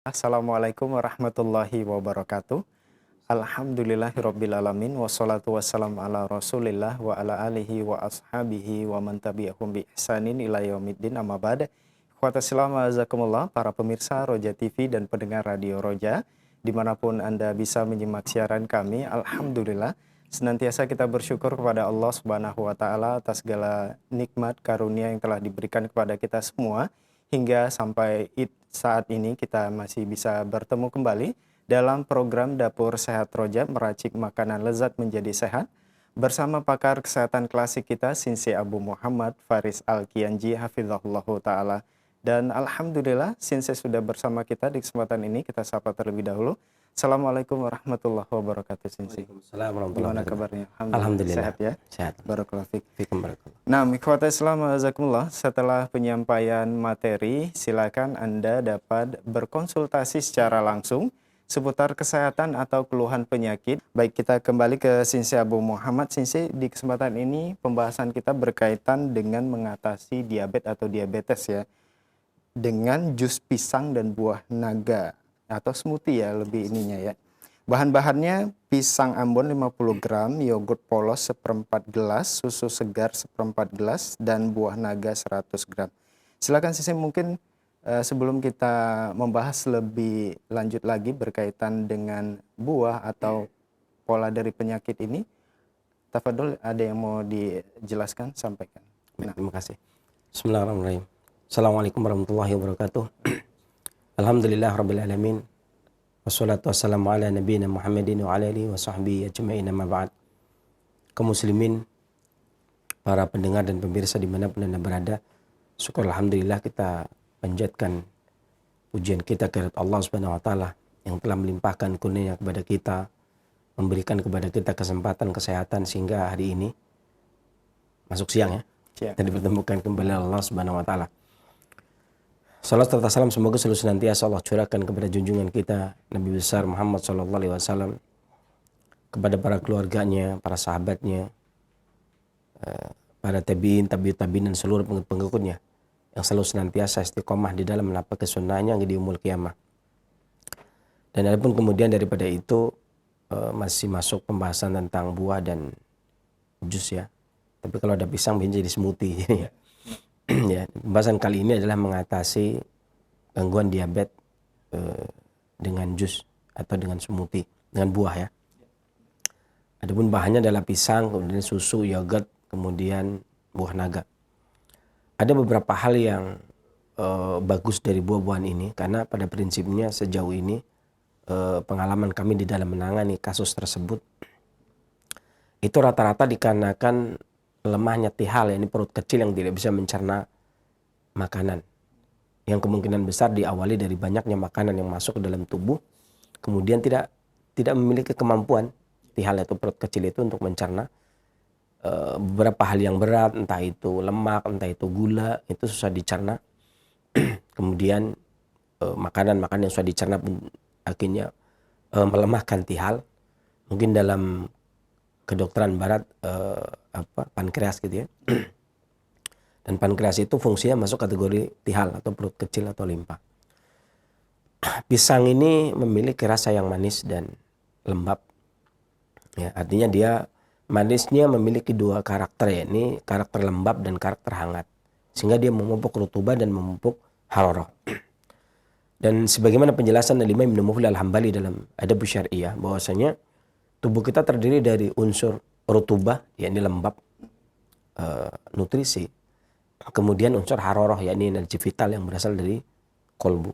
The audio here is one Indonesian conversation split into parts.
Assalamualaikum warahmatullahi wabarakatuh. Alhamdulillahirrabbilalamin. Wassalatu wassalamu ala rasulillah wa ala alihi wa ashabihi wa man tabi'ahum bi ihsanin ila yaumiddin amma ba'd. Ikhwatassalam azakumullah, para pemirsa Roja TV dan pendengar Radio Roja dimanapun Anda bisa menyimak siaran kami. Alhamdulillah, senantiasa kita bersyukur kepada Allah Subhanahu wa taala atas segala nikmat karunia yang telah diberikan kepada kita semua, hingga sampai saat ini kita masih bisa bertemu kembali dalam program Dapur Sehat Roja, meracik makanan lezat menjadi sehat, bersama pakar kesehatan klasik kita Sinsi Abu Muhammad Faris Al-Kianji hafizahullah ta'ala. Dan Alhamdulillah Sinsi sudah bersama kita di kesempatan ini. Kita sapa terlebih dahulu. Assalamualaikum warahmatullahi wabarakatuh, Sinsi. Waalaikumsalam warahmatullahi Gimana wabarakatuh. kabarnya? Alhamdulillah. Sehat ya? Sehat. Barakallahu fiik. Fikum barakallah. Nah, ikhwata Islam azakumullah, setelah penyampaian materi, silakan Anda dapat berkonsultasi secara langsung seputar kesehatan atau keluhan penyakit. Baik, kita kembali ke Sinsi Abu Muhammad. Sinsi, di kesempatan ini pembahasan kita berkaitan dengan mengatasi diabetes ya, dengan jus pisang dan buah naga atau smoothie ya lebih ininya ya. Bahan-bahannya pisang Ambon 50 gram, yogurt polos seperempat gelas, susu segar seperempat gelas, dan buah naga 100 gram. Silakan Sisi, mungkin sebelum kita membahas lebih lanjut lagi berkaitan dengan buah atau pola dari penyakit ini, tafadhol, ada yang mau dijelaskan, sampaikan. Nah. Terima kasih. Bismillahirrahmanirrahim. Assalamualaikum warahmatullahi wabarakatuh. Alhamdulillah rabbil alamin. Wassalatu wassalamu ala nabiyina Muhammadin wa ala alihi wa sahbihi ajma'in, amma ba'd. Kaum muslimin, para pendengar dan pemirsa dimanapun Anda berada, syukur alhamdulillah kita panjatkan pujian kita kepada Allah Subhanahu wa taala yang telah melimpahkan karunia kepada kita, memberikan kepada kita kesempatan kesehatan sehingga hari ini masuk siang ya. Kita dipertemukan kembali Allah Subhanahu wa taala. Salam serta salam semoga selalu senantiasa Allah curahkan kepada junjungan kita Nabi besar Muhammad SAW, kepada para keluarganya, para sahabatnya, para tabi'in, tabi'in dan seluruh pengikutnya yang selalu senantiasa istiqomah di dalam menapaki sunnahnya di yaumul qiyamah. Dan adapun kemudian daripada itu masih masuk pembahasan tentang buah dan jus ya. Tapi kalau ada pisang jadi smoothie. Ya, pembahasan kali ini adalah mengatasi gangguan diabetes dengan jus atau dengan smoothie, dengan buah ya. Adapun bahannya adalah pisang, kemudian susu, yogurt, kemudian buah naga. Ada beberapa hal yang bagus dari buah-buahan ini, karena pada prinsipnya sejauh ini pengalaman kami di dalam menangani kasus tersebut itu rata-rata dikarenakan lemahnya tihal, ini perut kecil yang tidak bisa mencerna makanan, yang kemungkinan besar diawali dari banyaknya makanan yang masuk ke dalam tubuh, kemudian tidak memiliki kemampuan tihal atau perut kecil itu untuk mencerna beberapa hal yang berat, entah itu lemak, entah itu gula, itu susah dicerna. Kemudian makanan-makanan yang susah dicerna akhirnya melemahkan tihal. Mungkin dalam kedokteran barat pankreas gitu ya. Dan pankreas itu fungsinya masuk kategori tihal atau perut kecil atau limpa. Pisang ini memiliki rasa yang manis dan lembab. Ya, artinya dia manisnya memiliki dua karakter ya, ini karakter lembab dan karakter hangat. Sehingga dia memupuk rutubah dan memupuk hararah. Dan sebagaimana penjelasan dari Imam Ibnu Muflih Al-Hambali dalam Adab Syariah, bahwasanya tubuh kita terdiri dari unsur rutubah, yakni lembab, nutrisi. Kemudian unsur hararah, yakni energi vital yang berasal dari kolbu.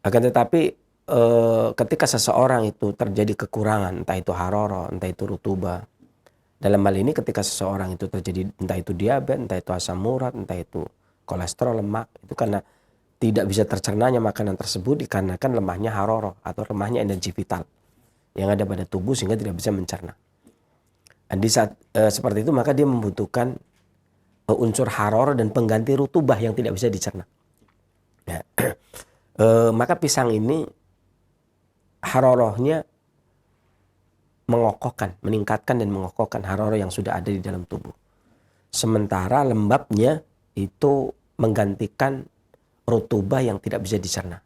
Akan tetapi ketika seseorang itu terjadi kekurangan, entah itu hararah, entah itu rutubah. Dalam hal ini ketika seseorang itu terjadi entah itu diabetes, entah itu asam urat, entah itu kolesterol, lemak, itu karena tidak bisa tercernanya makanan tersebut dikarenakan lemahnya hararah atau lemahnya energi vital yang ada pada tubuh sehingga tidak bisa mencerna. Dan di saat seperti itu maka dia membutuhkan unsur hararah dan pengganti rutubah yang tidak bisa dicerna. Ya. Maka pisang ini hararahnya mengokohkan, meningkatkan dan mengokohkan hararah yang sudah ada di dalam tubuh. Sementara lembabnya itu menggantikan rutubah yang tidak bisa dicerna,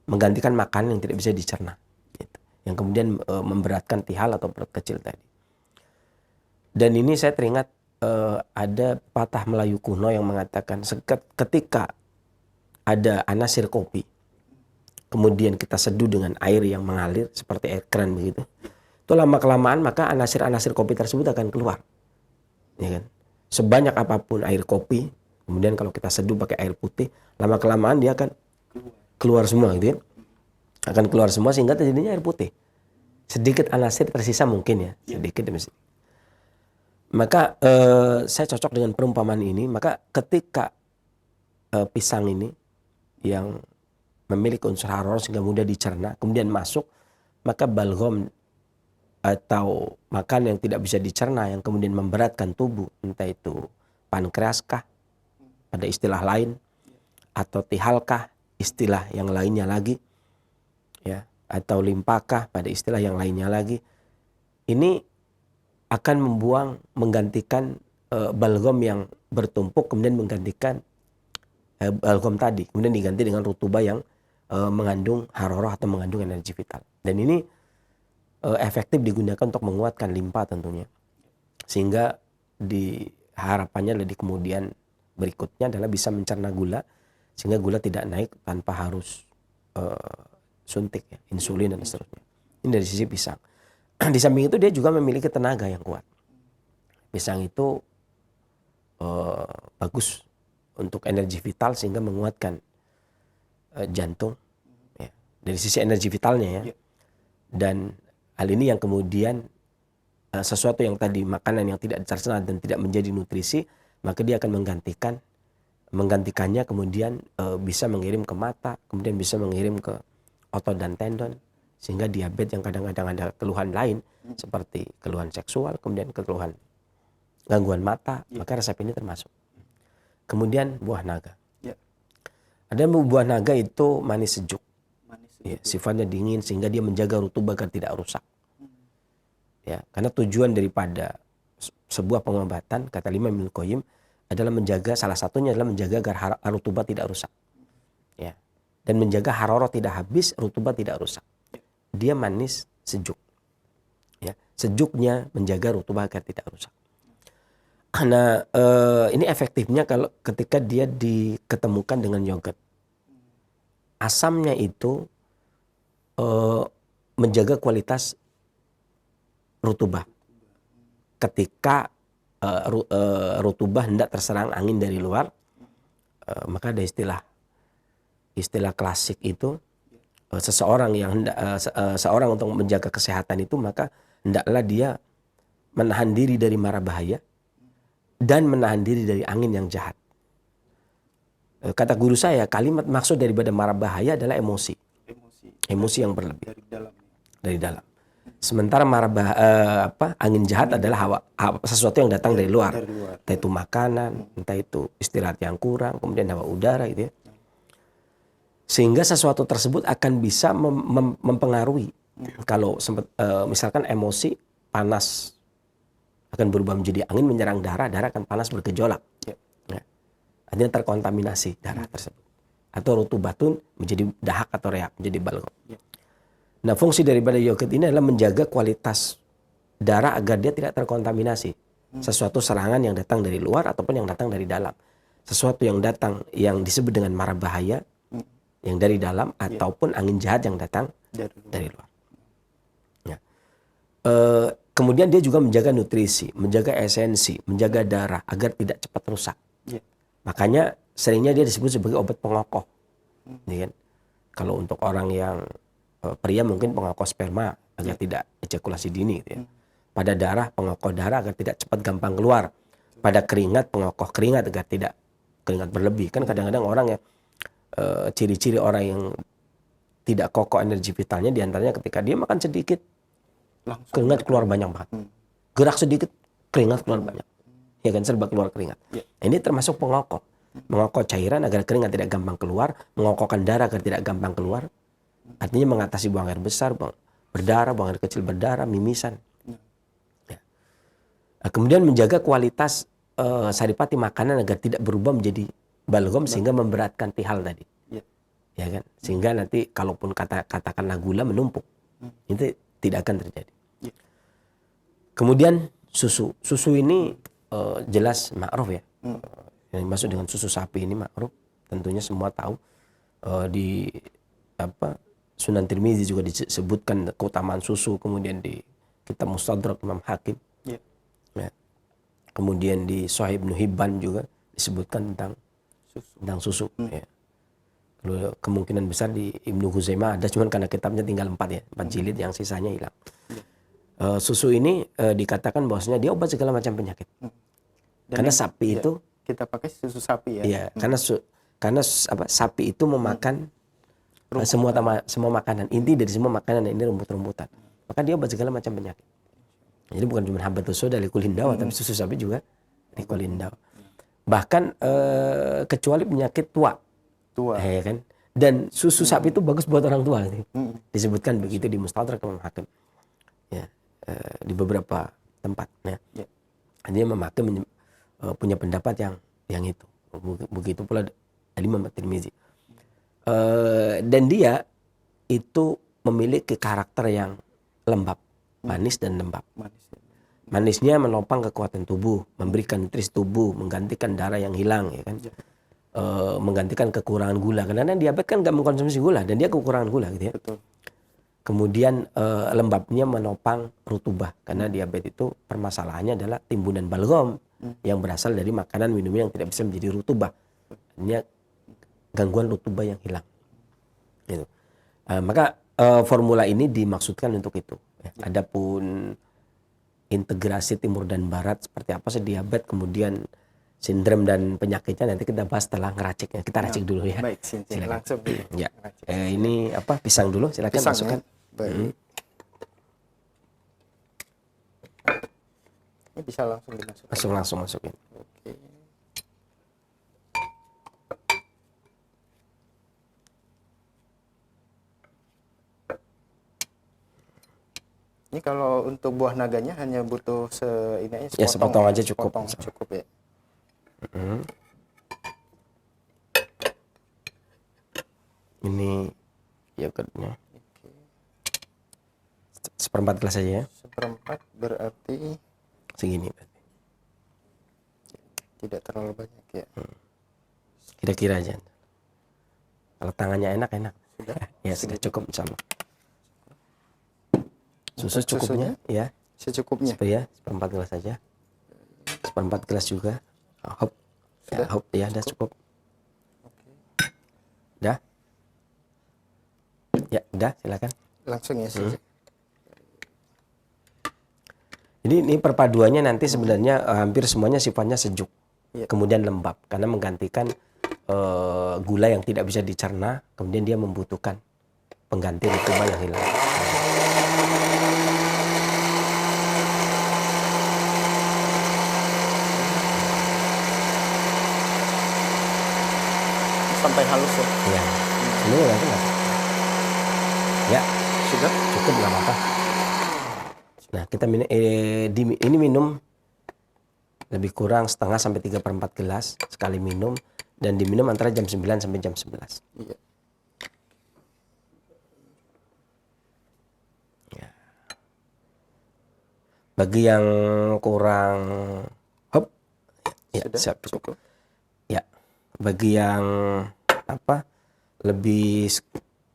menggantikan makanan yang tidak bisa dicerna, gitu. Yang kemudian memberatkan tihal atau perut kecil tadi. Dan ini saya teringat ada patah Melayu kuno yang mengatakan ketika ada anasir kopi, kemudian kita seduh dengan air yang mengalir seperti air keran begitu, itu lama-kelamaan maka anasir-anasir kopi tersebut akan keluar, ya kan? Sebanyak apapun air kopi, kemudian kalau kita seduh pakai air putih, lama-kelamaan dia akan keluar semua, gitu kan? Akan keluar semua sehingga terjadinya air putih. Sedikit anasir tersisa mungkin ya, sedikit demi sedikit. Maka saya cocok dengan perumpamaan ini. Maka ketika pisang ini yang memiliki unsur harorah sehingga mudah dicerna, kemudian masuk, maka balgom atau makanan yang tidak bisa dicerna yang kemudian memberatkan tubuh, entah itu pankreas kah pada istilah lain, atau tihal kah istilah yang lainnya lagi, ya, atau limpa kah pada istilah yang lainnya lagi, ini akan menggantikan balgom yang bertumpuk, kemudian menggantikan balgom tadi, kemudian diganti dengan rutubah yang mengandung harorah atau mengandung energi vital. Dan ini efektif digunakan untuk menguatkan limpa tentunya, sehingga harapannya di kemudian berikutnya adalah bisa mencerna gula, sehingga gula tidak naik tanpa harus suntik, ya, insulin dan seterusnya. Ini dari sisi pisang. Di samping itu dia juga memiliki tenaga yang kuat. Pisang itu bagus untuk energi vital sehingga menguatkan jantung, ya, dari sisi energi vitalnya, ya. Dan hal ini yang kemudian sesuatu yang tadi makanan yang tidak dicerna dan tidak menjadi nutrisi, maka dia akan menggantikannya kemudian bisa mengirim ke mata, kemudian bisa mengirim ke otot dan tendon, sehingga diabetes yang kadang-kadang ada keluhan lain seperti keluhan seksual, kemudian keluhan gangguan mata, maka resep ini termasuk. Kemudian buah naga. Ada buah naga itu manis sejuk. Ya, sifatnya dingin sehingga dia menjaga rutubah agar tidak rusak. Ya, karena tujuan daripada sebuah pengobatan, kata Imam Ibnu Qayyim, adalah menjaga, salah satunya adalah menjaga agar rutubah tidak rusak. Ya. Dan menjaga harorah tidak habis, rutubah tidak rusak. Dia manis sejuk, ya, sejuknya menjaga rutubah agar tidak rusak. Nah, ini efektifnya kalau ketika dia diketemukan dengan yogurt. Asamnya itu menjaga kualitas rutubah. Ketika rutubah hendak terserang angin dari luar, maka ada istilah klasik itu, seseorang yang seorang untuk menjaga kesehatan itu maka hendaklah dia menahan diri dari mara bahaya dan menahan diri dari angin yang jahat. Kata guru saya, kalimat maksud daripada mara bahaya adalah emosi yang berlebih dari dalam. Sementara angin jahat adalah sesuatu yang datang dari luar, entah itu makanan, entah itu istirahat yang kurang, kemudian hawa udara, gitu ya. Sehingga sesuatu tersebut akan bisa mempengaruhi. Kalau misalkan emosi panas akan berubah menjadi angin menyerang darah akan panas bergejolak. Ya. Artinya terkontaminasi darah tersebut. Atau rutubatun menjadi dahak atau reak, menjadi balgom. Ya. Nah, fungsi daripada yogurt ini adalah menjaga kualitas darah agar dia tidak terkontaminasi. Sesuatu serangan yang datang dari luar ataupun yang datang dari dalam. Sesuatu yang datang yang disebut dengan mara bahaya yang dari dalam ataupun angin jahat yang datang dari luar. Ya. Kemudian dia juga menjaga nutrisi, menjaga esensi, menjaga darah agar tidak cepat rusak. Makanya seringnya dia disebut sebagai obat pengokoh. Ya kan? Kalau untuk orang yang pria mungkin pengokoh sperma agar tidak ejakulasi dini, gitu ya. Pada darah, pengokoh darah agar tidak cepat gampang keluar. Pada keringat, pengokoh keringat agar tidak keringat berlebih. Kan kadang-kadang orang yang ciri-ciri orang yang tidak kokoh energi vitalnya diantaranya ketika dia makan sedikit langsung keringat keluar banyak banget. Gerak sedikit keringat keluar banyak. Ya kan, serba keluar keringat. Ini termasuk pengokoh. Mengokoh cairan agar keringat tidak gampang keluar, mengokohkan darah agar tidak gampang keluar. Artinya mengatasi buang air besar, berdarah, buang air kecil berdarah, mimisan. Ya. Kemudian menjaga kualitas saripati makanan agar tidak berubah menjadi balgom sehingga memberatkan tihal tadi. ya kan? Sehingga nanti kalaupun katakanlah gula menumpuk, itu tidak akan terjadi. Iya. Kemudian susu ini jelas ma'ruf ya. Yang dimaksud dengan susu sapi ini ma'ruf, tentunya semua tahu. Di Sunan Tirmizi juga disebutkan keutamaan susu, kemudian di kitab Mustadrak Imam Hakim. Iya. Ya. Kemudian di Sahih Ibnu Hibban juga disebutkan tentang susu. Ya. Lalu kemungkinan besar di Ibnu Huzaimah ada, cuman karena kitabnya tinggal 4 jilid, yang sisanya hilang. Susu ini dikatakan bahwasanya dia obat segala macam penyakit. Karena sapi itu kita pakai susu sapi ya. Iya, karena sapi itu memakan semua makanan. Inti dari semua makanan ini rumput-rumputan. Maka dia obat segala macam penyakit. Jadi bukan cuma habatus sauda likulin dawa, tapi susu sapi juga likulin dawa. Bahkan kecuali penyakit tua. Ya kan? Dan susu sapi itu bagus buat orang tua. Disebutkan begitu di Mustadrak Imam Hakim. Ya, di beberapa tempat. Ya. Dia memakai punya pendapat yang itu. Begitu pula Imam Tirmizi. Dan dia itu memiliki karakter yang lembab, manis dan lembab. Manisnya menopang kekuatan tubuh, memberikan nutrisi tubuh, menggantikan darah yang hilang, ya kan? Menggantikan kekurangan gula. Karena diabetes kan nggak mengkonsumsi gula dan dia kekurangan gula, gitu ya. Betul. Kemudian lembabnya menopang rutubah, karena diabetes itu permasalahannya adalah timbunan balgam yang berasal dari makanan minum yang tidak bisa menjadi rutubah. Ini gangguan rutubah yang hilang. Gitu. Maka formula ini dimaksudkan untuk itu. Adapun integrasi timur dan barat seperti apa sih diabetes, kemudian sindrom dan penyakitnya nanti kita bahas setelah ngeraciknya. Kita racik dulu ya. Baik, langsung. Ya. Ini pisang dulu, silakan Pisang, masukkan. ya? Baik. Ini bisa langsung dimasukkan. Langsung masukin. Oke. Ini kalau untuk buah naganya hanya butuh sepotong aja cukup. Cukup ya. Ini yogurtnya. Seperempat gelas aja ya. Seperempat berarti segini berarti. Tidak terlalu banyak ya. Kira-kira aja. Kalau tangannya enak. Sudah? Ya sudah cukup insyaallah. Susu cukupnya ya. Secukupnya. Ya, seperempat gelas saja. Seperempat gelas juga. Hop. Ya, hop ya, udah cukup. Udah. Ya, udah silakan. Langsung ya. Ini perpaduannya nanti sebenarnya hampir semuanya sifatnya sejuk. Ya. Kemudian lembab karena menggantikan gula yang tidak bisa dicerna, kemudian dia membutuhkan pengganti rutubah yang hilang. Sampai halus ya. Ya. Ini enggak. Ya, Sudah? cukup enggak apa-apa. Nah, kita ini minum lebih kurang setengah sampai 3/4 gelas sekali minum, dan diminum antara jam 9 sampai jam 11. Iya. Ya. Bagi yang kurang ya, Sudah? cukup. Ya. Bagi yang lebih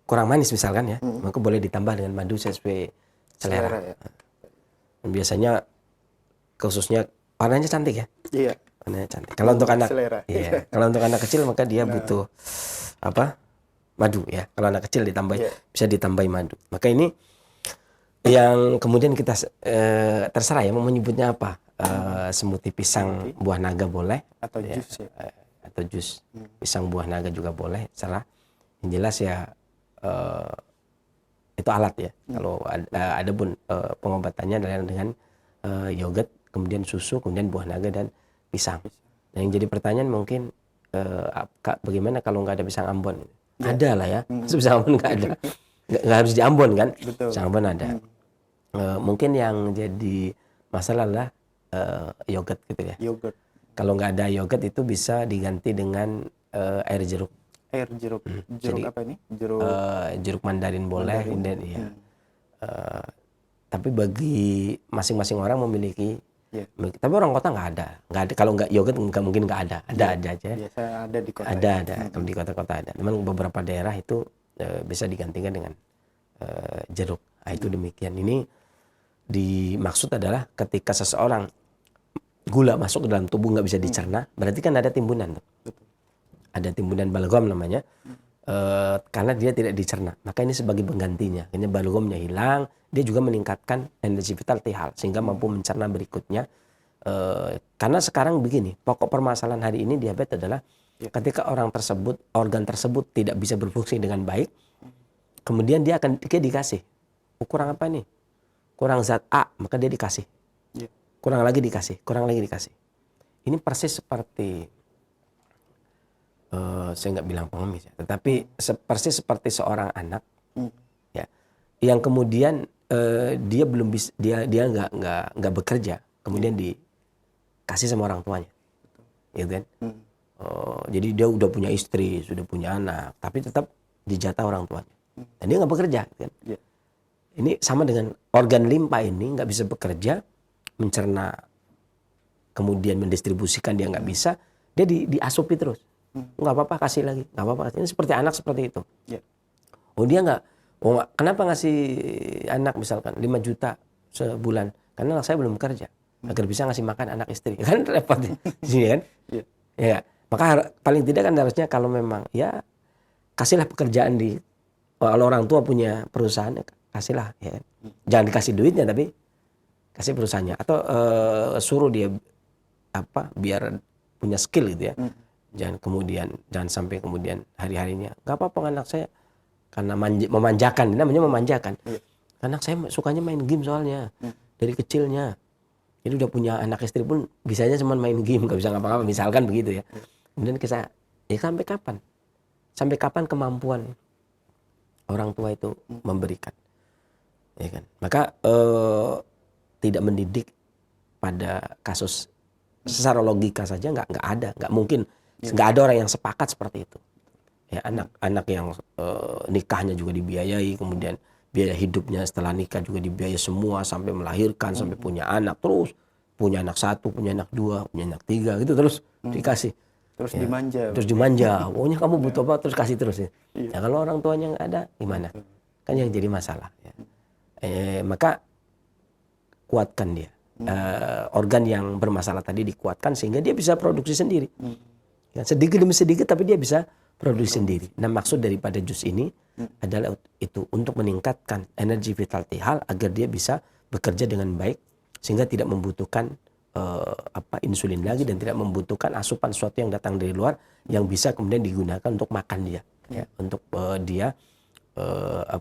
kurang manis misalkan ya, maka boleh ditambah dengan madu sesuai selera. Ya. Dan biasanya khususnya warnanya cantik ya. Iya. Warnanya cantik. Kalau untuk anak, Iya. Kalau untuk anak kecil maka dia butuh madu ya. Kalau anak kecil bisa ditambahi madu. Maka ini yang kemudian kita terserah ya mau menyebutnya apa. Smoothie pisang buah naga boleh, Atau jus ya. Atau jus pisang buah naga juga boleh, terserah. Yang jelas ya itu alat ya. Kalau ada pun pengobatannya adalah dengan yogurt, kemudian susu, kemudian buah naga dan pisang. Nah, yang jadi pertanyaan mungkin bagaimana kalau nggak ada pisang Ambon? Ya. Ada lah ya. Pisang Ambon nggak ada. Nggak harus di Ambon kan? Betul. Pisang Ambon ada. Mungkin yang jadi masalah adalah yogurt gitu ya. Yogurt. Kalau nggak ada yogurt itu bisa diganti dengan air jeruk. Air jeruk. Jeruk Jadi apa ini? Jeruk jeruk mandarin boleh, mandarin. kemudian ya. Tapi bagi masing-masing orang memiliki. Ya. Tapi orang kota nggak ada. Kalau nggak yogurt nggak mungkin nggak ada. Ada aja. Biasa ada di kota. Ada. Kalau di kota-kota ada. Memang beberapa daerah itu bisa digantikan dengan jeruk. Nah, itu demikian. Ini dimaksud adalah ketika seseorang gula masuk ke dalam tubuh nggak bisa dicerna, berarti kan ada timbunan. Betul. Ada timbunan balgam namanya. Karena dia tidak dicerna, maka ini sebagai penggantinya. Ini balgomnya hilang, dia juga meningkatkan energi vital T-hal sehingga mampu mencerna berikutnya. Karena sekarang begini, pokok permasalahan hari ini diabetes adalah ketika organ tersebut tidak bisa berfungsi dengan baik, kemudian dia dikasih, kurang apa nih? Kurang zat A, maka dia dikasih. Kurang lagi dikasih. Ini persis seperti saya nggak bilang pengemis ya, tetapi persis seperti seorang anak ya, yang kemudian dia belum bisa, dia nggak bekerja, kemudian dikasih sama orang tuanya, gitu kan? Jadi dia udah punya istri, sudah punya anak, tapi tetap dijatah orang tuanya, dan dia nggak bekerja, kan? Ini sama dengan organ limpa ini nggak bisa bekerja, mencerna, kemudian mendistribusikan dia nggak bisa, dia diasupi terus. Nggak apa-apa, kasih lagi, nggak apa-apa. Ini seperti anak seperti itu. Dia nggak, kenapa ngasih anak misalkan 5 juta sebulan? Karena anak saya belum bekerja, agar bisa ngasih makan anak istri. Kan repot di sini kan? Ya, maka paling tidak kan harusnya kalau memang ya kasihlah pekerjaan kalau orang tua punya perusahaan, kasihlah. Ya. Jangan dikasih duitnya, tapi kasih perusahaannya, atau suruh dia biar punya skill gitu ya. Jangan sampai kemudian hari-harinya nggak apa-apa anak saya, karena memanjakan, namanya memanjakan. Anak saya sukanya main game soalnya dari kecilnya, jadi udah punya anak istri pun bisanya cuma main game, nggak bisa ngapa-ngapa, misalkan begitu ya. Kemudian kita sampai kapan kemampuan orang tua itu memberikan, ya kan? Maka tidak mendidik pada kasus secara logika saja nggak ada, nggak mungkin. Nggak ada orang yang sepakat seperti itu. Ya, anak yang nikahnya juga dibiayai, kemudian biaya hidupnya setelah nikah juga dibiayai semua sampai melahirkan, sampai punya anak, terus punya anak 1, punya anak 2, punya anak 3 gitu terus dikasih. Terus ya, dimanja. Terus dimanja. Pokoknya kamu butuh apa terus kasih terus ya. Ya kalau orang tuanya nggak ada gimana? Kan yang jadi masalah. Ya. Maka kuatkan dia. Organ yang bermasalah tadi dikuatkan sehingga dia bisa produksi sendiri. Ya, sedikit demi sedikit tapi dia bisa produksi sendiri. Nah, maksud daripada jus ini adalah itu untuk meningkatkan energi vital T-hal agar dia bisa bekerja dengan baik sehingga tidak membutuhkan insulin lagi dan tidak membutuhkan asupan sesuatu yang datang dari luar yang bisa kemudian digunakan untuk makan dia, ya, untuk dia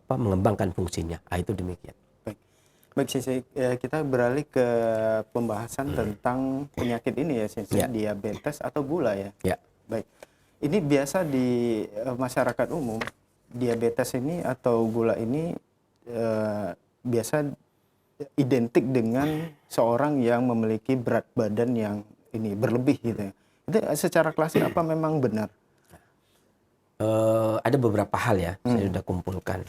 mengembangkan fungsinya. Itu demikian. Baik, Sensei, kita beralih ke pembahasan tentang penyakit ini ya, Sensei, diabetes atau gula ya. Baik, ini biasa di masyarakat umum, diabetes ini atau gula ini biasa identik dengan seorang yang memiliki berat badan yang ini berlebih gitu ya. Itu secara klasik apa memang benar? Ada beberapa hal ya, saya sudah kumpulkan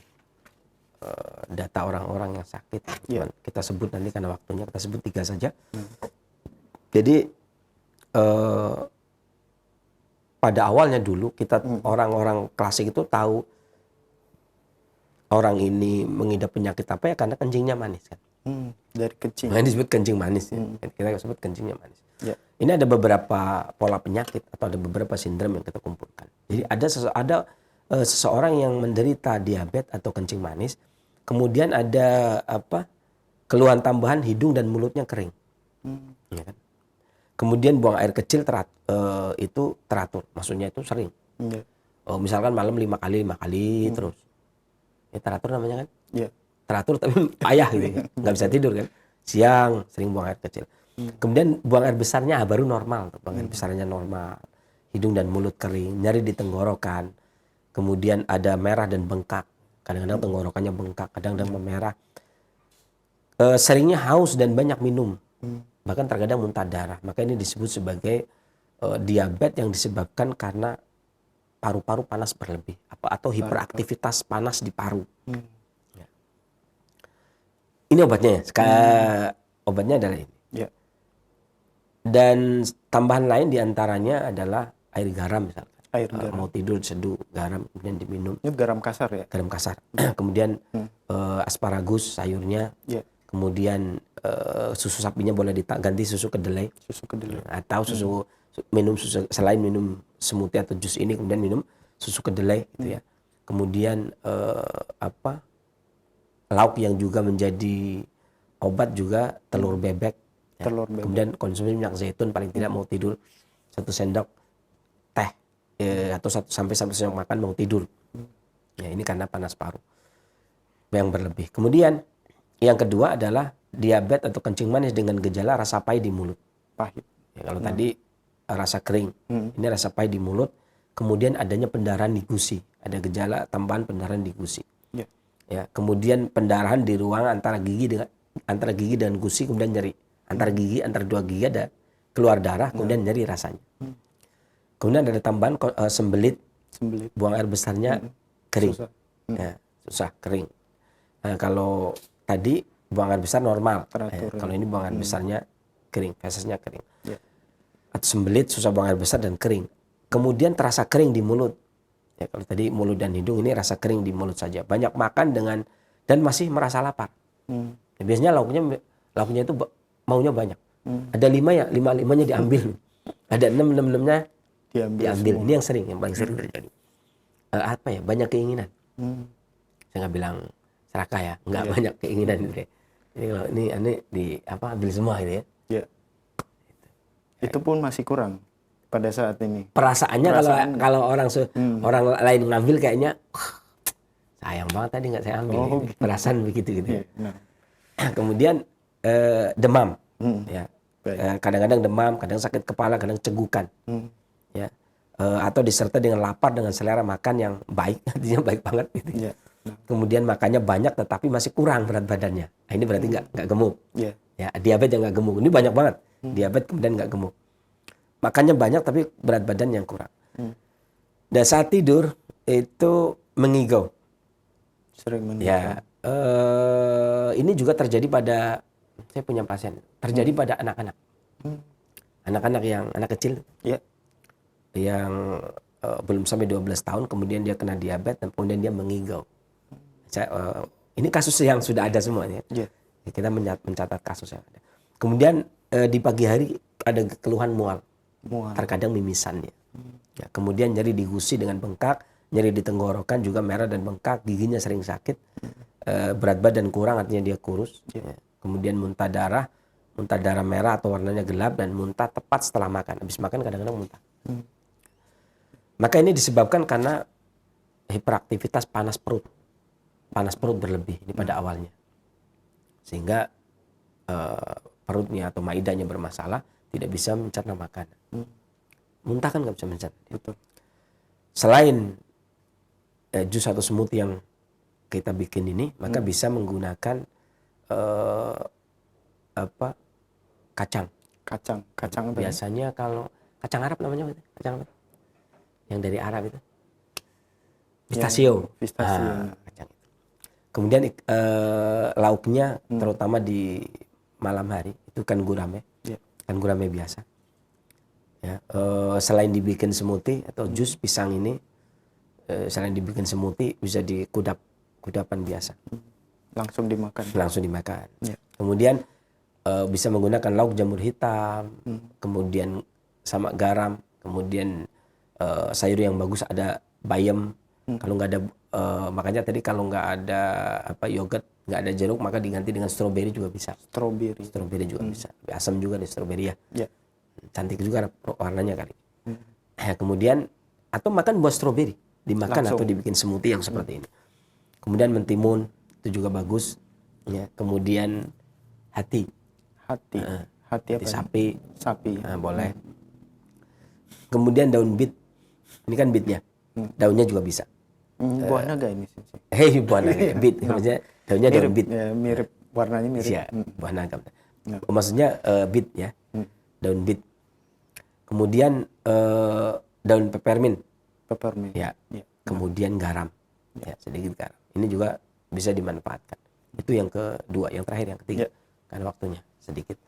data orang-orang yang sakit. Kita sebut nanti karena waktunya, kita sebut 3 saja. Jadi pada awalnya dulu kita orang-orang klasik itu tahu orang ini mengidap penyakit apa ya karena kencingnya manis kan. Dari kencing. Nah, disebut kencing manis ya. Kita sebut kencingnya manis. Ini ada beberapa pola penyakit atau ada beberapa sindrom yang kita kumpulkan. Jadi ada seseorang yang menderita diabetes atau kencing manis, kemudian ada keluhan tambahan hidung dan mulutnya kering, ya kan? Kemudian buang air kecil itu teratur, maksudnya itu sering. Misalkan malam 5 kali terus, ya teratur namanya kan? Teratur tapi payah gitu, nggak bisa tidur kan? Siang sering buang air kecil. Kemudian buang air besarnya baru normal, buang air besarnya normal, hidung dan mulut kering, nyeri di tenggorokan. Kemudian ada merah dan bengkak. Kadang-kadang tenggorokannya bengkak, kadang-kadang memerah. Seringnya haus dan banyak minum. Bahkan terkadang muntah darah. Maka ini disebut sebagai diabetes yang disebabkan karena paru-paru panas berlebih atau hiperaktivitas panas di paru. Ya. Ini obatnya ya. Obatnya adalah ini. Ya. Dan tambahan lain diantaranya adalah air garam misalkan. Air garam. Mau tidur seduh garam kemudian diminum. Ini garam kasar ya? Garam kasar. Kemudian asparagus sayurnya. Ya. Kemudian susu sapinya boleh ganti susu kedelai. Susu kedelai. Atau minum susu, selain minum smoothie atau jus ini kemudian minum susu kedelai gitu ya. Kemudian lauk yang juga menjadi obat juga telur bebek. Ya. Telur bebek. Kemudian konsumsi minyak zaitun paling tidak mau tidur 1 sendok teh atau 1 sampai 1 sendok makan mau tidur. Ya, ini karena panas paru yang berlebih. Kemudian yang kedua adalah diabetes atau kencing manis dengan gejala rasa pahit di mulut. Pahit. Ya, kalau tadi rasa kering, ini rasa pahit di mulut. Kemudian adanya pendarahan di gusi, ada gejala tambahan pendarahan di gusi. Ya. Ya, kemudian pendarahan di ruang antara gigi dan gusi, kemudian nyeri. Antara 2 gigi ada keluar darah, kemudian nyeri rasanya. Kemudian ada tambahan sembelit, buang air besarnya kering. Susah. Ya, susah kering. Nah, kalau tadi buang air besar normal, kalau ini buang air besarnya kering, fesesnya kering. Ya. Atau sembelit, susah buang air besar dan kering. Kemudian terasa kering di mulut. Ya, kalau tadi mulut dan hidung, ini rasa kering di mulut saja. Banyak makan dan masih merasa lapar. Ya, biasanya lauknya itu maunya banyak. Ada 5 ya, 5-5-nya diambil. Ada 6-6-nya diambil. Ini yang paling sering terjadi. Banyak keinginan. Saya nggak bilang serakah ya, nggak banyak keinginan gitu ya. Ini ambil semua gitu ya. Ya. Itu pun masih kurang pada saat ini. Perasaannya kalau orang lain ngambil kayaknya sayang banget tadi nggak saya ambil. Perasaan begitu gitu. Ya. Kemudian demam. Ya. Kadang-kadang demam, kadang sakit kepala, kadang cegukan. Ya. Atau disertai dengan lapar dengan selera makan yang baik, artinya baik banget gitu. Ya. Kemudian makannya banyak tetapi masih kurang berat badannya. Nah, ini berarti nggak gemuk. Ya, diabetes yang nggak gemuk. Ini banyak banget. Diabetes kemudian nggak gemuk. Makannya banyak tapi berat badan yang kurang. Dan saat tidur itu mengigau. Sering mengigau. Ya, ini juga terjadi pada, saya punya pasien, terjadi pada anak-anak. Anak-anak anak kecil. Ya. Yang belum sampai 12 tahun kemudian dia kena diabetes dan kemudian dia mengigau. Ini kasus yang sudah ada semuanya. Yeah. Kita mencatat kasus yang ada. Kemudian di pagi hari ada keluhan mual. Terkadang mimisannya. Ya, kemudian nyeri di gusi dengan bengkak, nyeri di tenggorokan juga merah dan bengkak, giginya sering sakit, berat badan kurang artinya dia kurus. Ya. Kemudian muntah darah merah atau warnanya gelap dan muntah tepat setelah makan. Habis makan kadang-kadang muntah. Maka ini disebabkan karena hiperaktivitas panas perut berlebih ini pada awalnya, sehingga perutnya atau maidahnya bermasalah, tidak bisa mencerna makanan. Muntah kan nggak bisa mencerna. Betul. Selain jus atau smoothie yang kita bikin ini, maka bisa menggunakan kacang. Biasanya kalau kacang Arab namanya apa? Kacang apa? Yang dari Arab itu pistachio. Kacang. Kemudian lauknya terutama di malam hari itu kan gurame. Kan gurame biasa. Ya, selain dibikin smoothie atau jus pisang ini, selain dibikin smoothie bisa kudapan biasa. Langsung dimakan. Ya. Kemudian bisa menggunakan lauk jamur hitam, kemudian sama garam, kemudian sayur yang bagus ada bayam. Kalau nggak ada makanya tadi kalau nggak ada yogurt, nggak ada jeruk, maka diganti dengan stroberi juga bisa. Stroberi juga bisa. Asam juga nih stroberi ya. Yeah. Cantik juga warnanya kali. Kemudian atau makan buah stroberi, dimakan langsung, atau dibikin smoothie yang seperti ini. Kemudian mentimun itu juga bagus. Ya. Kemudian hati apa? Sapi. Boleh. Kemudian daun bit. Ini kan bitnya. Daunnya juga bisa. Buah naga ini sih. Buah naga. Bit. Maksudnya daunnya daun bit. Mirip, warnanya mirip. Ya, buah naga. Maksudnya bit ya. Daun bit. Kemudian daun peppermint. Peppermint. Ya. Ya. Kemudian garam. Ya, sedikit garam. Ini juga bisa dimanfaatkan. Itu yang kedua, yang terakhir, yang ketiga. Ya. Karena waktunya sedikit.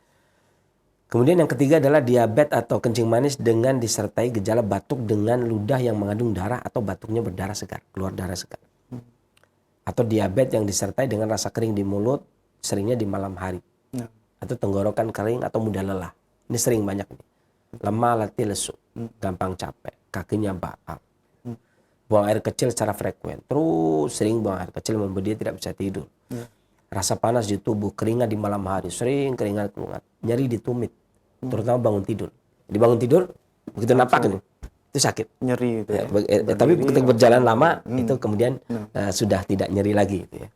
Kemudian yang ketiga adalah diabetes atau kencing manis dengan disertai gejala batuk dengan ludah yang mengandung darah atau batuknya berdarah segar, keluar darah segar. Atau diabetes yang disertai dengan rasa kering di mulut, seringnya di malam hari. Ya. Atau tenggorokan kering atau mudah lelah. Ini sering banyak nih. Lemah, letih, lesu, gampang capek, kakinya bakal. Buang air kecil secara frekuen. Terus sering buang air kecil membuat dia tidak bisa tidur. Rasa panas di tubuh, keringat di malam hari, sering keringat, nyeri di tumit, terutama bangun tidur. Di bangun tidur, begitu napak ini, itu sakit. Nyeri itu ya. Tapi Berdiri, ketika berjalan lama, itu kemudian sudah tidak nyeri lagi. Gitu ya.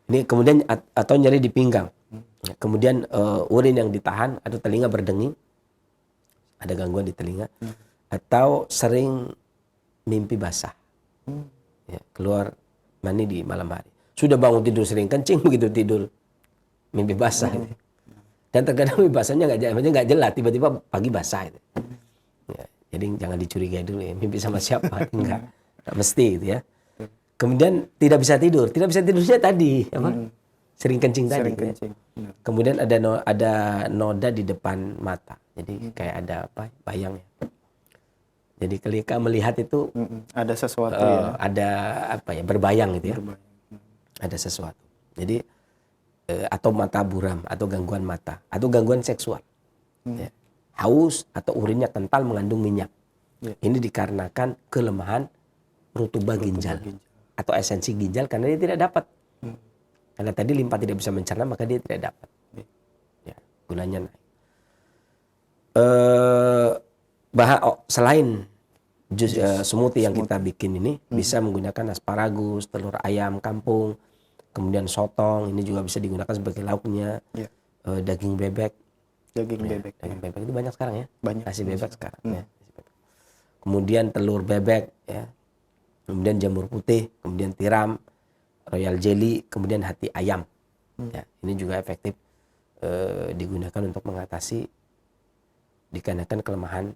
Ini kemudian atau nyeri di pinggang. Kemudian urin yang ditahan atau telinga berdenging, ada gangguan di telinga, atau sering mimpi basah, ya, keluar mani di malam hari. Sudah bangun tidur sering kencing, begitu tidur mimpi basah. Dan terkadang mimpi basahnya nggak jelas, tiba-tiba pagi basah. Ya, jadi jangan dicurigai dulu ya, mimpi sama siapa, enggak mesti gitu ya. Kemudian tidak bisa tidurnya tadi apa? Sering kencing tadi. Sering kencing. Ya. Kemudian ada noda di depan mata, jadi kayak ada apa? Bayang ya. Jadi ketika melihat itu ada sesuatu ya. Ada apa ya? Berbayang gitu ya. Ada sesuatu. Jadi atau mata buram atau gangguan mata atau gangguan seksual. Ya. Haus atau urinnya kental mengandung minyak. Ya. Ini dikarenakan kelemahan rutuba ginjal atau esensi ginjal karena dia tidak dapat. Karena tadi limpa tidak bisa mencerna maka dia tidak dapat. Ya, gulanya naik. Selain jus smoothie yang kita bikin ini bisa menggunakan asparagus, telur ayam kampung, kemudian sotong, ini juga bisa digunakan sebagai lauknya. Ya. Daging bebek. Daging bebek. Daging bebek itu banyak sekarang ya. Banyak. Nasi bebek sekarang ya. Kemudian telur bebek ya. Kemudian jamur putih, kemudian tiram, royal jelly, kemudian hati ayam. Ya, ini juga efektif digunakan untuk mengatasi dikarenakan kelemahan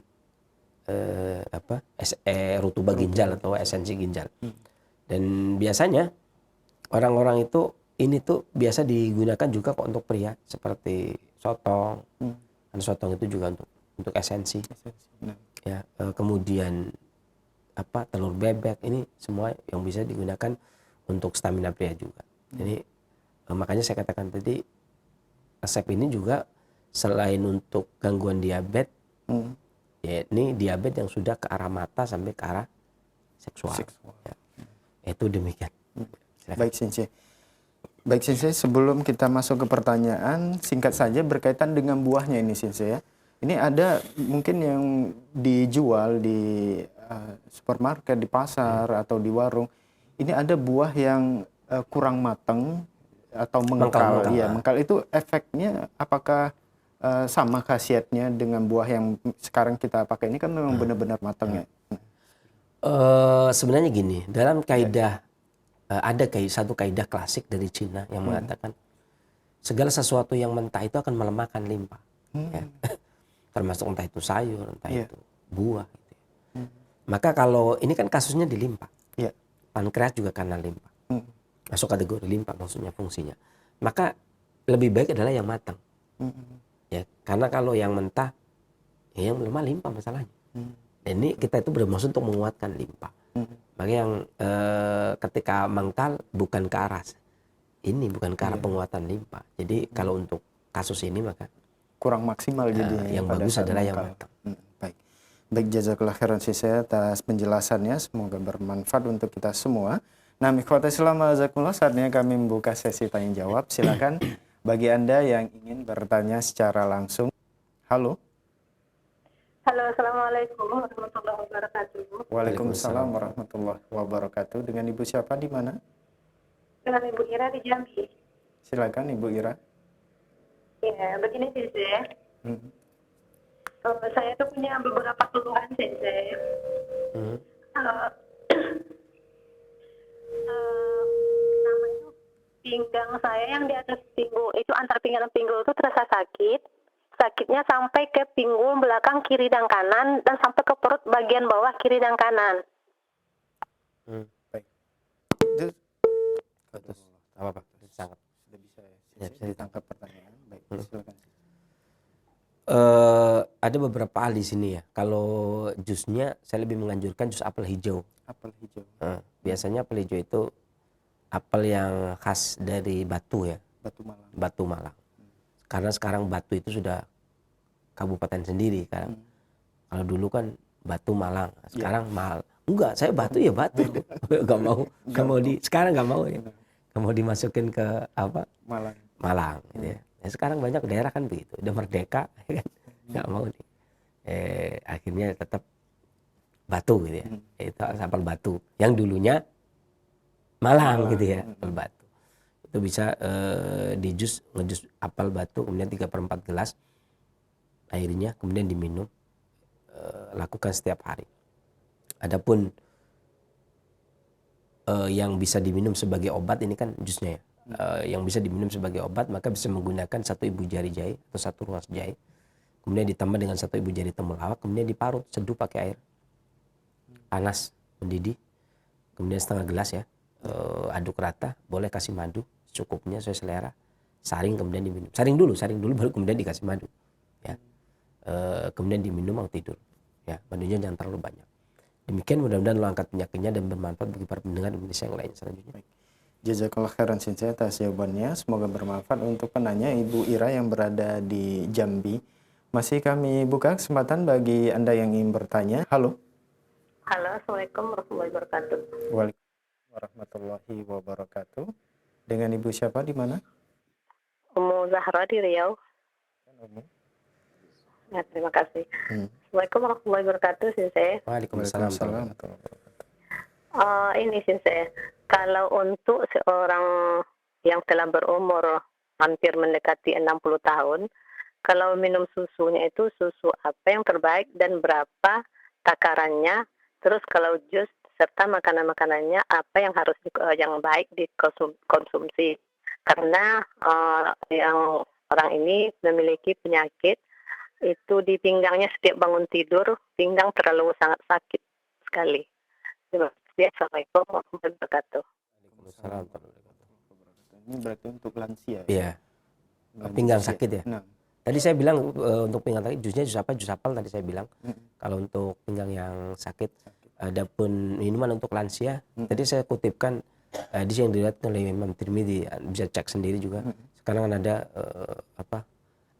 rutuba ginjal atau esensi ginjal. Dan biasanya orang-orang itu ini tuh biasa digunakan juga kok untuk pria seperti sotong. Dan sotong itu juga untuk esensi. Ya, kemudian telur bebek ini semua yang bisa digunakan untuk stamina pria juga. Jadi makanya saya katakan tadi resep ini juga selain untuk gangguan diabetes, ya, ini diabetes yang sudah ke arah mata sampai ke arah seksual. Ya. Itu demikian. Baik Sensei, sebelum kita masuk ke pertanyaan, singkat saja berkaitan dengan buahnya ini Sensei ya. Ini ada mungkin yang dijual di supermarket, di pasar atau di warung. Ini ada buah yang kurang matang atau mengkal. Iya, mengkal itu efeknya apakah sama khasiatnya dengan buah yang sekarang kita pakai ini kan memang benar-benar matang ya? Sebenarnya gini, dalam kaidah ada satu kaidah klasik dari Cina yang mengatakan segala sesuatu yang mentah itu akan melemahkan limpa. Ya. Termasuk entah itu sayur, entah itu buah. Gitu ya. Maka kalau ini kan kasusnya di limpa. Pankreas juga karena limpa. Masuk kategori limpa maksudnya fungsinya. Maka lebih baik adalah yang matang. Ya, karena kalau yang mentah, ya yang lemah limpa masalahnya. Dan ini kita itu bermaksud untuk menguatkan limpa. Maka yang ketika mangkal bukan ke arah ini, bukan ke arah penguatan limpa. Jadi kalau untuk kasus ini maka kurang maksimal jadinya. Yang bagus adalah yang matang. Baik, jazakallah khairan saya atas penjelasannya. Semoga bermanfaat untuk kita semua. Nah, ikhwata Islam azakumullah, saatnya kami membuka sesi tanya jawab. Silakan bagi Anda yang ingin bertanya secara langsung. Halo. Halo, assalamualaikum warahmatullahi wabarakatuh. Waalaikumsalam warahmatullahi wabarakatuh. Dengan Ibu siapa di mana? Dengan Ibu Ira di Jambi. Silakan Ibu Ira. Ya, begini Sensei. Saya tuh punya beberapa keluhan Sensei. Nama itu pinggang saya yang di atas pinggul itu antar pinggang dan pinggul itu terasa sakit. sakitnya sampai ke pinggul belakang kiri dan kanan dan sampai ke perut bagian bawah kiri dan kanan. Baik. Itu Terus apa Pak? Ditangkap. sudah bisa ya, Ya, bisa ditangkap pertanyaan. Baik, silakan. Ada beberapa hal di sini ya. Kalau jusnya saya lebih menganjurkan jus apel hijau. Apel hijau. Biasanya apel hijau itu apel yang khas dari Batu ya, Batu Malang. Batu Malang. Karena sekarang Batu itu sudah kabupaten sendiri kan. Kalau dulu kan Batu Malang, sekarang enggak, saya Batu ya Batu. Gak mau sekarang gak mau ya. Gak mau dimasukin ke apa? Malang gitu ya. Ya sekarang banyak daerah kan begitu, udah merdeka ya kan. Nggak mau nih. Akhirnya tetap Batu gitu ya. Itu apel Batu. Yang dulunya Malang gitu ya, apel Batu. Itu bisa ngejus apel Batu kemudian 3/4 gelas airnya kemudian diminum. Lakukan setiap hari. Adapun yang bisa diminum sebagai obat ini kan jusnya ya. Yang bisa diminum sebagai obat maka bisa menggunakan 1 ibu jari jahe atau 1 ruas jahe, kemudian ditambah dengan 1 ibu jari temulawak, kemudian diparut seduh pakai air panas mendidih, kemudian setengah gelas ya, aduk rata, boleh kasih madu secukupnya sesuai selera, saring kemudian diminum, saring dulu baru kemudian dikasih madu ya. Kemudian diminum mau tidur ya, madunya jangan terlalu banyak. Demikian mudah-mudahan lo angkat penyakitnya dan bermanfaat bagi para pendengar Indonesia yang lain selanjutnya. Jazakallah khairan Sensei atas jawabannya. Semoga bermanfaat untuk penanya Ibu Ira yang berada di Jambi. Masih kami buka kesempatan bagi Anda yang ingin bertanya. Halo. Halo, Assalamualaikum warahmatullahi wabarakatuh. Waalaikumsalam warahmatullahi wabarakatuh. Dengan Ibu siapa di mana? Umu Zahra di Riau. Ya, terima kasih. Assalamualaikum warahmatullahi wabarakatuh, Sensei. Waalaikumsalam. Ini Sensei, kalau untuk seorang yang telah berumur hampir mendekati 60 tahun, kalau minum susunya itu susu apa yang terbaik dan berapa takarannya? Terus kalau jus serta makanan-makanannya apa yang harus yang baik dikonsumsi? Karena yang orang ini memiliki penyakit itu di pinggangnya, setiap bangun tidur pinggang terlalu sangat sakit sekali. Terima kasih. Assalamualaikum warahmatullahi wabarakatuh. Ini berarti untuk lansia. Iya. Pinggang sakit ya. Nah. Tadi saya bilang untuk pinggang sakit jusnya jus apa? Jus apel tadi saya bilang. Kalau untuk pinggang yang sakit, adapun minuman untuk lansia, tadi saya kutipkan di sini yang dilihat oleh Imam Tirmidzi, bisa cek sendiri juga. Sekarang kan ada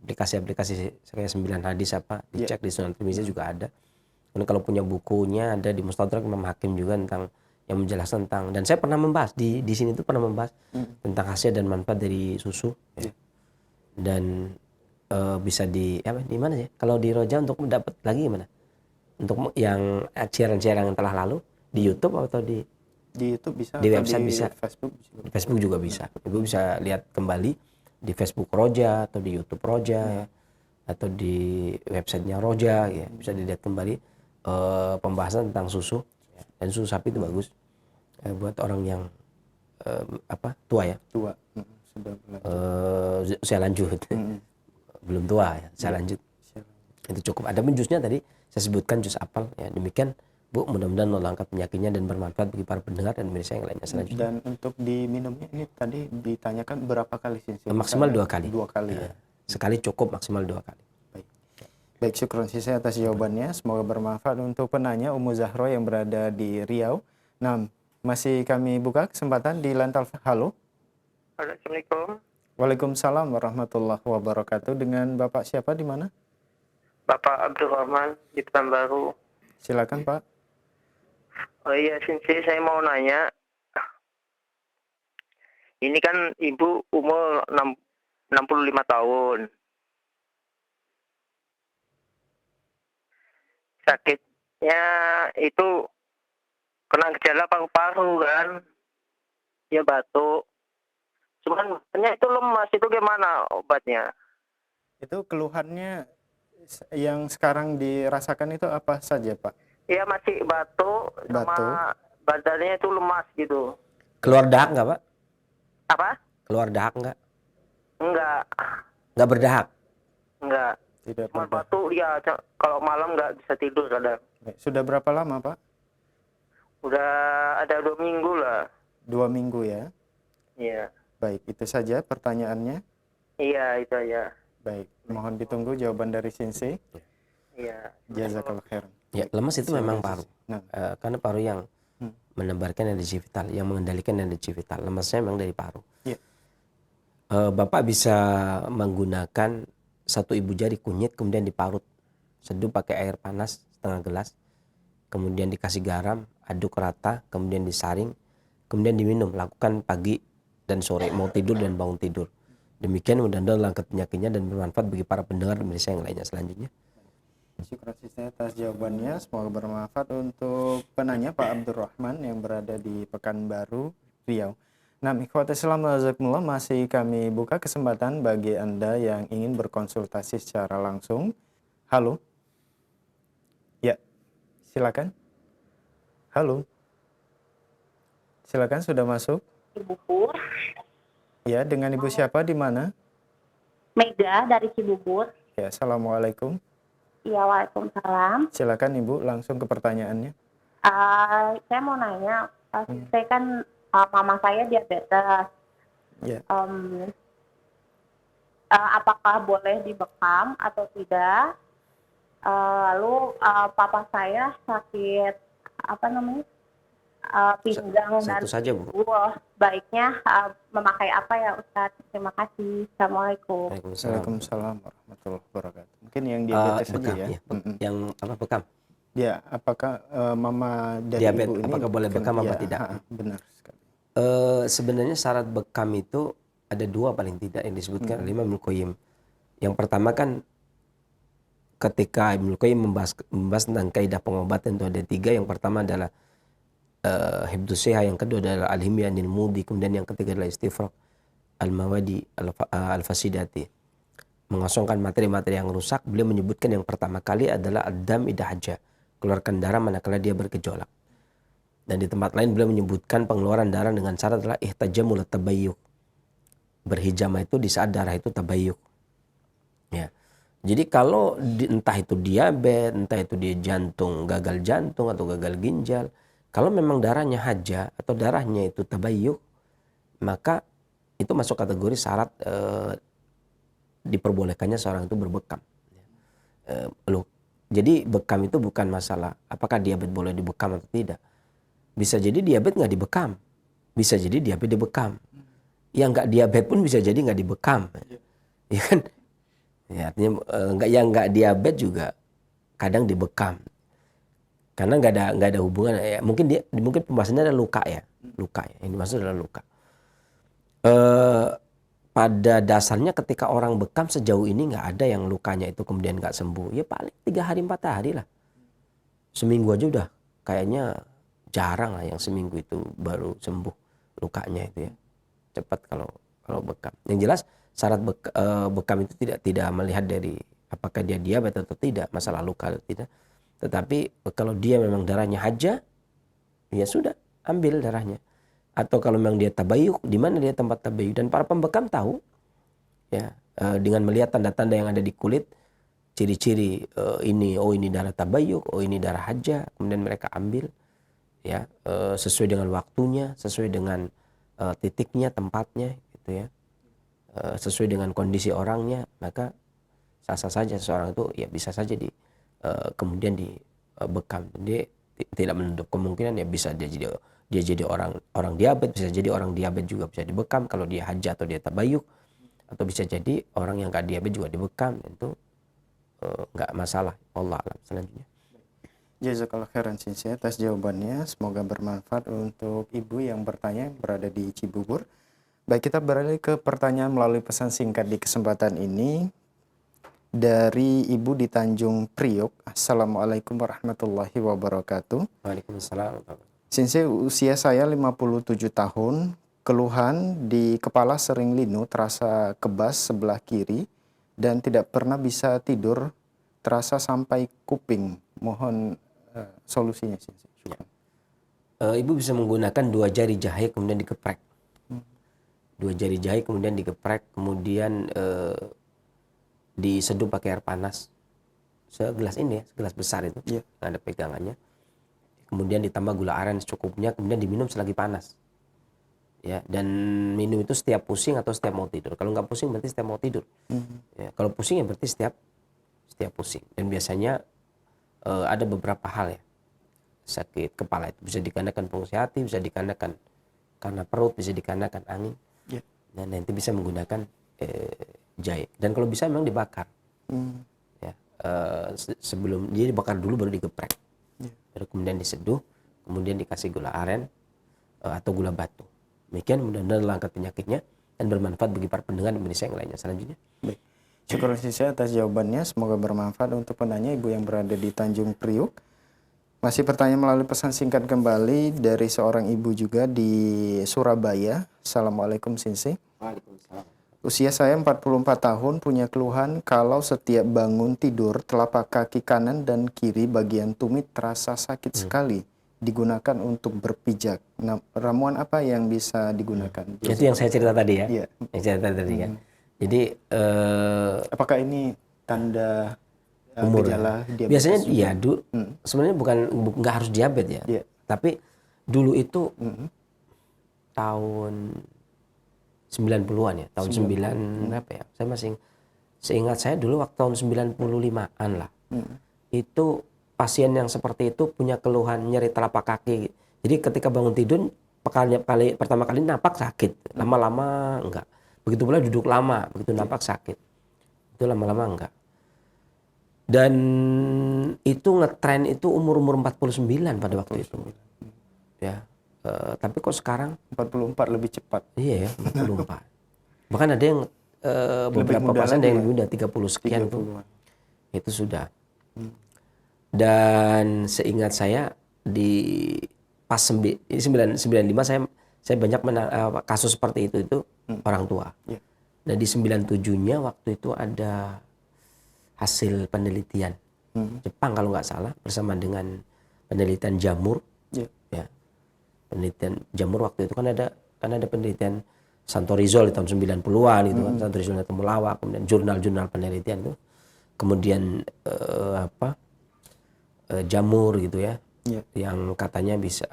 aplikasi-aplikasi kayak 9 hadis apa, dicek di Sunan Tirmidzi juga ada. Dan kalau punya bukunya ada di Mustadrak Imam Hakim juga tentang yang menjelaskan tentang, dan saya pernah membahas di sini tuh pernah membahas tentang khasiat dan manfaat dari susu ya. Dan bisa di mana ya, kalau di Roja untuk mendapat lagi gimana untuk yang siaran-siaran yang telah lalu di YouTube atau di YouTube bisa, di website di bisa, di Facebook juga bisa. Ibu bisa lihat kembali di Facebook Roja atau di YouTube Roja ya, atau di websitenya Roja ya, bisa dilihat kembali pembahasan tentang susu ya. Dan susu sapi itu bagus buat orang yang tua ya, sudah usia lanjut. Belum tua ya, usia lanjut itu cukup. Ada jusnya tadi saya sebutkan jus apel ya. Demikian Bu, mudah-mudahan Allah angkat penyakitnya dan bermanfaat bagi para pendengar dan Indonesia yang lainnya selanjutnya. Dan untuk diminumnya ini tadi ditanyakan berapa kali sih? Maksimal 2 kali. 2 kali ya. Sekali cukup, maksimal 2 kali. Baik, syukron Sensei atas jawabannya. Semoga bermanfaat untuk penanya Umu Zahro yang berada di Riau. Nah, masih kami buka kesempatan di line telepon. Halo. Assalamualaikum. Waalaikumsalam warahmatullahi wabarakatuh. Dengan Bapak siapa di mana? Bapak Abdul Rahman di Pekanbaru. Silakan Pak. Oh iya, Sensei, saya mau nanya. Ini kan ibu umur 65 tahun. Sakitnya itu kena gejala paru-paru kan. Ya batuk. Cuman itu lemas, itu gimana obatnya? Itu keluhannya yang sekarang dirasakan itu apa saja Pak? Iya, masih batuk sama badannya itu lemas gitu. Keluar dahak nggak Pak? Apa? Keluar dahak nggak? Enggak. Nggak berdahak? Enggak. Tidak Cuma berubah. batuk ya, kalau malam nggak bisa tidur kadang. Baik. Sudah berapa lama Pak? Udah ada 2 minggu lah. 2 minggu ya. Iya. Baik, itu saja pertanyaannya. Iya, itu aja. Baik, mohon ditunggu jawaban dari Sensei. Iya. Jazakallah khairan. Ya, lemas itu memang Silakan, paru. Sensei. Nah, Karena paru yang menebarkan energi vital, yang mengendalikan energi vital. Lemasnya memang dari paru. iya. Bapak bisa menggunakan 1 ibu jari kunyit kemudian diparut, seduh pakai air panas setengah gelas, kemudian dikasih garam, aduk rata, kemudian disaring, kemudian diminum. Lakukan pagi dan sore, mau tidur dan bangun tidur. Demikian mudah-mudahan langkah penyakitnya dan bermanfaat bagi para pendengar Indonesia yang lainnya selanjutnya. Syukur Sensei atas jawabannya. Semoga bermanfaat untuk penanya Pak Abdurrahman yang berada di Pekanbaru, Riau. Nah, ikhwati Islam jazakumullah, masih kami buka kesempatan bagi Anda yang ingin berkonsultasi secara langsung. Halo. Ya, silakan. Halo. Silakan, sudah masuk. Ibu Pur, Ya, dengan Ibu siapa di mana? Mega dari Cibubur. Ya, Assalamualaikum. Iya, Waalaikumsalam. Silakan Ibu, langsung ke pertanyaannya. Saya mau nanya, saya kan mama saya diabetes. Ya. Apakah boleh dibekam atau tidak? Lalu papa saya sakit pinggang dan Satu saja, Bu. baiknya memakai apa ya Ustadz? Terima kasih. Assalamualaikum. Waalaikumsalam warahmatullahi wabarakatuh. Mungkin yang diabetes saja bekam, ya. ya. Yang apa bekam? Ya, apakah mama dari Diabetes, Ibu ini apakah boleh bekam apa tidak? Benar sekali. Sebenarnya syarat bekam itu ada 2 paling tidak yang disebutkan oleh Imam Ibnu Qayyim. Yang pertama kan ketika Ibnu Qayyim membahas tentang kaidah pengobatan itu ada 3. Yang pertama adalah hifdzus siha, yang kedua adalah al-himya anil mudi, kemudian yang ketiga adalah istifraq al-mawadi al-fasidati, mengosongkan materi-materi yang rusak. Beliau menyebutkan yang pertama kali adalah ad-dam idha haja, keluarkan darah manakala dia bergejolak. Dan di tempat lain beliau menyebutkan pengeluaran darah dengan syarat adalah ihtajamul tabayyuk, berhijamah itu di saat darah itu tabayyuk. Ya. Jadi kalau entah itu diabetes, entah itu dia jantung, gagal jantung atau gagal ginjal, kalau memang darahnya haja atau darahnya itu tabayyuk, maka itu masuk kategori syarat diperbolehkannya seorang itu berbekam. Jadi bekam itu bukan masalah apakah diabetes boleh dibekam atau tidak. Bisa jadi diabetes nggak dibekam, bisa jadi diabetes dibekam. Yang nggak diabetes pun bisa jadi nggak dibekam, ya kan? Ya, artinya yang nggak diabetes juga kadang dibekam. Karena nggak ada hubungan ya. Mungkin pembahasannya adalah luka ya. Yang dimaksud adalah luka. Pada dasarnya ketika orang bekam sejauh ini nggak ada yang lukanya itu kemudian nggak sembuh. Ya paling 3 hari 4 hari lah. Seminggu aja udah kayaknya jarang lah yang seminggu itu baru sembuh lukanya itu ya. Cepat kalau bekam. Yang jelas syarat bekam itu tidak melihat dari apakah dia diabetes atau tidak, masalah luka atau tidak. Tetapi kalau dia memang darahnya haja, ya sudah, ambil darahnya. Atau kalau memang dia tabayyuk, di mana dia tempat tabayyuk. Dan para pembekam tahu, ya, dengan melihat tanda-tanda yang ada di kulit, ciri-ciri ini darah tabayyuk, ini darah haja, kemudian mereka ambil, ya, sesuai dengan waktunya, sesuai dengan titiknya, tempatnya, gitu ya, sesuai dengan kondisi orangnya, maka sah-sah saja seorang itu, ya bisa saja kemudian dibekam. Dia tidak menutup kemungkinan ya bisa dia jadi orang diabetes, bisa jadi orang diabetes juga bisa dibekam kalau dia haja atau dia tabayyuk, atau bisa jadi orang yang nggak diabetes juga dibekam. Itu nggak masalah. Allah alam. Selanjutnya. Jazakallah khairan Sensei atas jawabannya. Semoga bermanfaat untuk Ibu yang bertanya berada di Cibubur. Baik, kita beralih ke pertanyaan melalui pesan singkat di kesempatan ini. Dari Ibu di Tanjung Priok. Assalamualaikum warahmatullahi wabarakatuh. Waalaikumsalam. Sensei, usia saya 57 tahun. Keluhan di kepala sering linu, terasa kebas sebelah kiri, dan tidak pernah bisa tidur, terasa sampai kuping. Mohon solusinya, Sensei. Ibu bisa menggunakan 2 jari jahit kemudian dikeprek. 2 jari jahit kemudian dikeprek, kemudian diseduh pakai air panas segelas ini ya, segelas besar itu, ada pegangannya. Kemudian ditambah gula aren secukupnya, kemudian diminum selagi panas. Ya, dan minum itu setiap pusing atau setiap mau tidur. Kalau nggak pusing berarti setiap mau tidur. Ya, kalau pusing ya berarti setiap pusing. Dan biasanya ada beberapa hal ya. Sakit kepala itu bisa dikarenakan fungsi hati, bisa dikarenakan karena perut, bisa dikarenakan angin. Nah, nanti bisa menggunakan jahe. Dan kalau bisa memang dibakar. Ya, sebelum dia dibakar dulu baru digeprek. Baru kemudian diseduh, kemudian dikasih gula aren atau gula batu. Demikian mudah-mudahan angkat penyakitnya dan bermanfaat bagi para pendengar Indonesia yang lainnya. Selanjutnya. Baik. Syukur saya atas jawabannya. Semoga bermanfaat untuk penanya ibu yang berada di Tanjung Priuk. Masih pertanyaan melalui pesan singkat kembali dari seorang ibu juga di Surabaya. Assalamualaikum Sinsi. Waalaikumsalam. Usia saya 44 tahun, punya keluhan kalau setiap bangun tidur telapak kaki kanan dan kiri bagian tumit terasa sakit sekali. Digunakan untuk berpijak. Nah, ramuan apa yang bisa digunakan? Itu yang saya cerita tadi ya. Iya. Yang saya cerita tadi kan. Jadi apakah ini tanda umur gejala diabetes? Biasanya iya, sebenarnya nggak harus diabetes ya. Iya. Tapi dulu itu tahun 90-an ya, tahun 9 berapa ya? Saya masih seingat saya dulu waktu tahun 95-an lah. Itu pasien yang seperti itu punya keluhan nyeri telapak kaki. Jadi ketika bangun tidur pertama kali napak sakit, lama-lama enggak. Begitu pula duduk lama, begitu napak sakit. Itu lama-lama enggak. Dan itu ngetren itu umur 49 pada waktu itu. Ya. Tapi kok sekarang 44 lebih cepat. Iya ya, 44. Bahkan ada yang beberapa pasien ada yang udah 30 sekian tuh. Itu sudah. Dan seingat saya di pas 95 saya banyak kasus seperti itu orang tua. Dan di 97-nya waktu itu ada hasil penelitian Jepang kalau nggak salah bersama dengan penelitian jamur. Ya. Penelitian jamur waktu itu kan ada penelitian Santorizol di tahun 90-an gitu kan, Santorizol dan temulawak, kemudian jurnal-jurnal penelitian itu. Kemudian jamur gitu ya. Yang katanya bisa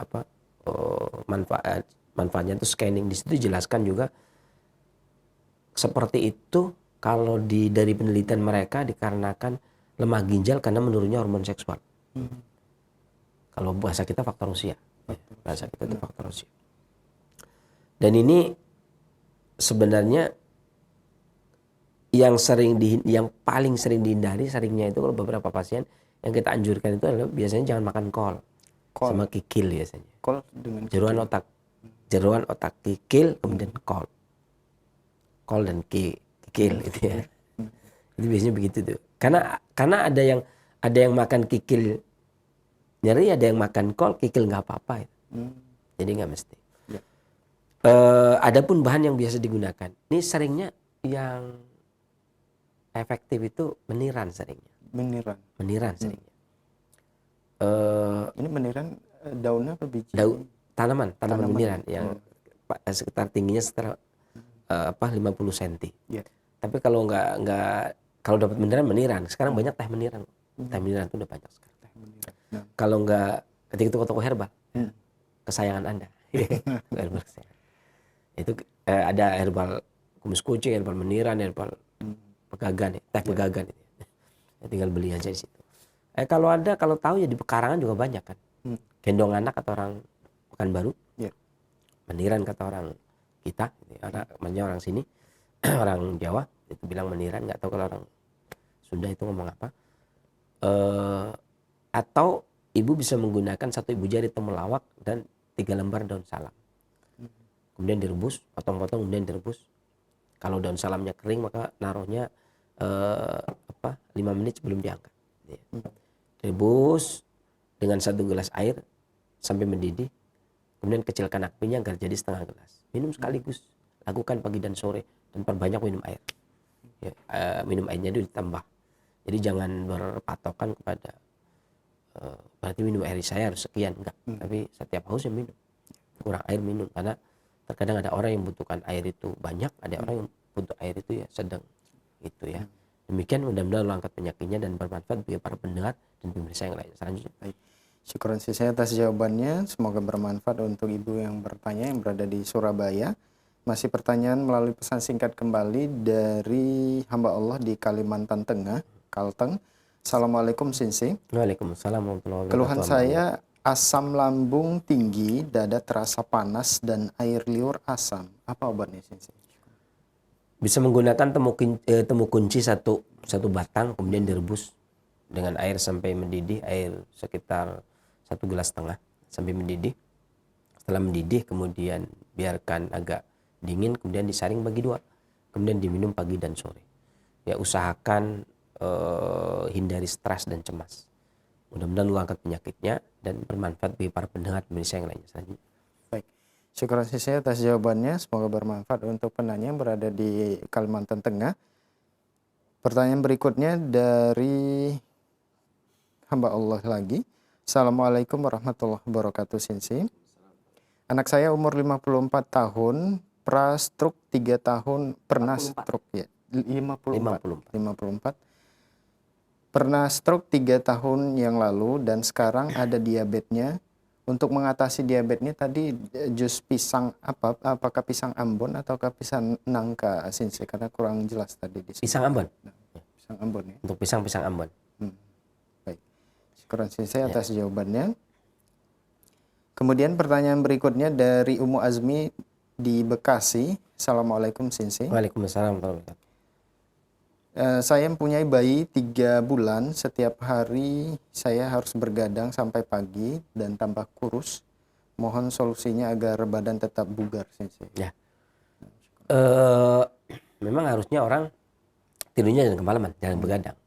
manfaatnya itu scanning. Di situ dijelaskan juga seperti itu kalau dari penelitian mereka dikarenakan lemah ginjal karena menurunnya hormon seksual. Kalau bahasa kita faktor usia. Bahasa kita itu faktor usia. Dan ini sebenarnya yang paling sering dihindari seringnya itu kalau beberapa pasien yang kita anjurkan itu adalah biasanya jangan makan kol. Sama kikil biasanya. Kol dengan jeruan otak kikil kemudian kol dan kikil gitu ya. Itu biasanya begitu tuh. Karena ada yang makan kikil nyeri, ada yang makan kol kikil nggak apa-apa. Jadi nggak mesti. Adapun bahan yang biasa digunakan, ini seringnya yang efektif itu meniran seringnya. Meniran seringnya. Ini meniran daunnya apa biji? Tanaman meniran yang sekitar tingginya sekitar 50 cm. Tapi kalau kalau dapat meniran, sekarang banyak teh meniran. Teh meniran itu udah banyak sekarang. Kalau nggak ketika itu toko herbal, kesayangan Anda. Itu ada herbal kumis kucing, herbal meniran, herbal pegagan, teh pegagan. Tinggal beli aja di situ. Kalau tahu ya di pekarangan juga banyak kan. Gendong anak kata orang Pekanbaru. Meniran kata orang kita, orang sini, orang Jawa itu bilang meniran, nggak tahu kalau orang Sunda itu ngomong apa. Atau ibu bisa menggunakan 1 ibu jari temulawak dan 3 lembar daun salam. Kemudian direbus, potong-potong kemudian direbus. Kalau daun salamnya kering maka naruhnya 5 menit sebelum diangkat. Rebus dengan 1 gelas air sampai mendidih. Kemudian kecilkan apinya agar jadi setengah gelas. Minum sekaligus. Lakukan pagi dan sore dan perbanyak minum air. Minum airnya itu ditambah. Jadi jangan berpatokan kepada berarti minum air saya harus sekian, enggak. Tapi setiap haus ya minum. Kurang air minum karena terkadang ada orang yang membutuhkan air itu banyak, ada orang yang butuh air itu ya sedang gitu ya. Demikian, mudah-mudahan Allah angkat penyakitnya dan bermanfaat bagi para pendengar dan pemirsa yang lain. Selanjutnya. Baik. Syukuran saya atas jawabannya. Semoga bermanfaat untuk ibu yang bertanya yang berada di Surabaya. Masih pertanyaan melalui pesan singkat kembali dari hamba Allah di Kalimantan Tengah, Kalteng. Assalamualaikum Sinsi. Waalaikumsalam warahmatullahi wabarakatuh. Keluhan saya asam lambung tinggi, dada terasa panas dan air liur asam. Apa obatnya Sinsi? Bisa menggunakan temu kunci satu batang, kemudian direbus dengan air sampai mendidih, air sekitar 1,5 gelas sampai mendidih. Setelah mendidih kemudian biarkan agak dingin, kemudian disaring bagi 2, kemudian diminum pagi dan sore. Ya, usahakan hindari stres dan cemas. Mudah-mudahan Allah angkat penyakitnya dan bermanfaat bagi para pendengar pemirsa yang lainnya. Selanjutnya. Baik. Syukuran saya atas jawabannya. Semoga bermanfaat untuk penanya yang berada di Kalimantan Tengah. Pertanyaan berikutnya dari hamba Allah lagi. Assalamualaikum warahmatullahi wabarakatuh Sinsi. Anak saya umur 54 tahun, pra-stroke 3 tahun, pernah stroke ya. 54. Pernah stroke 3 tahun yang lalu dan sekarang ada diabetesnya. Untuk mengatasi diabetesnya tadi jus pisang apakah pisang Ambon ataukah pisang nangka Sinsi, karena kurang jelas tadi di sini. Pisang Ambon. Pisang Ambon ya. Untuk pisang Ambon. Baik. Syukuran Sinsi atas jawabannya. Kemudian pertanyaan berikutnya dari Umu Azmi di Bekasi. Assalamualaikum Sinsi. Waalaikumsalam warahmatullahi wabarakatuh. Saya mempunyai bayi 3 bulan. Setiap hari saya harus bergadang sampai pagi dan tambah kurus. Mohon solusinya agar badan tetap bugar Sinsi. Ya. Memang harusnya orang tidurnya jangan kemalaman, jangan begadang.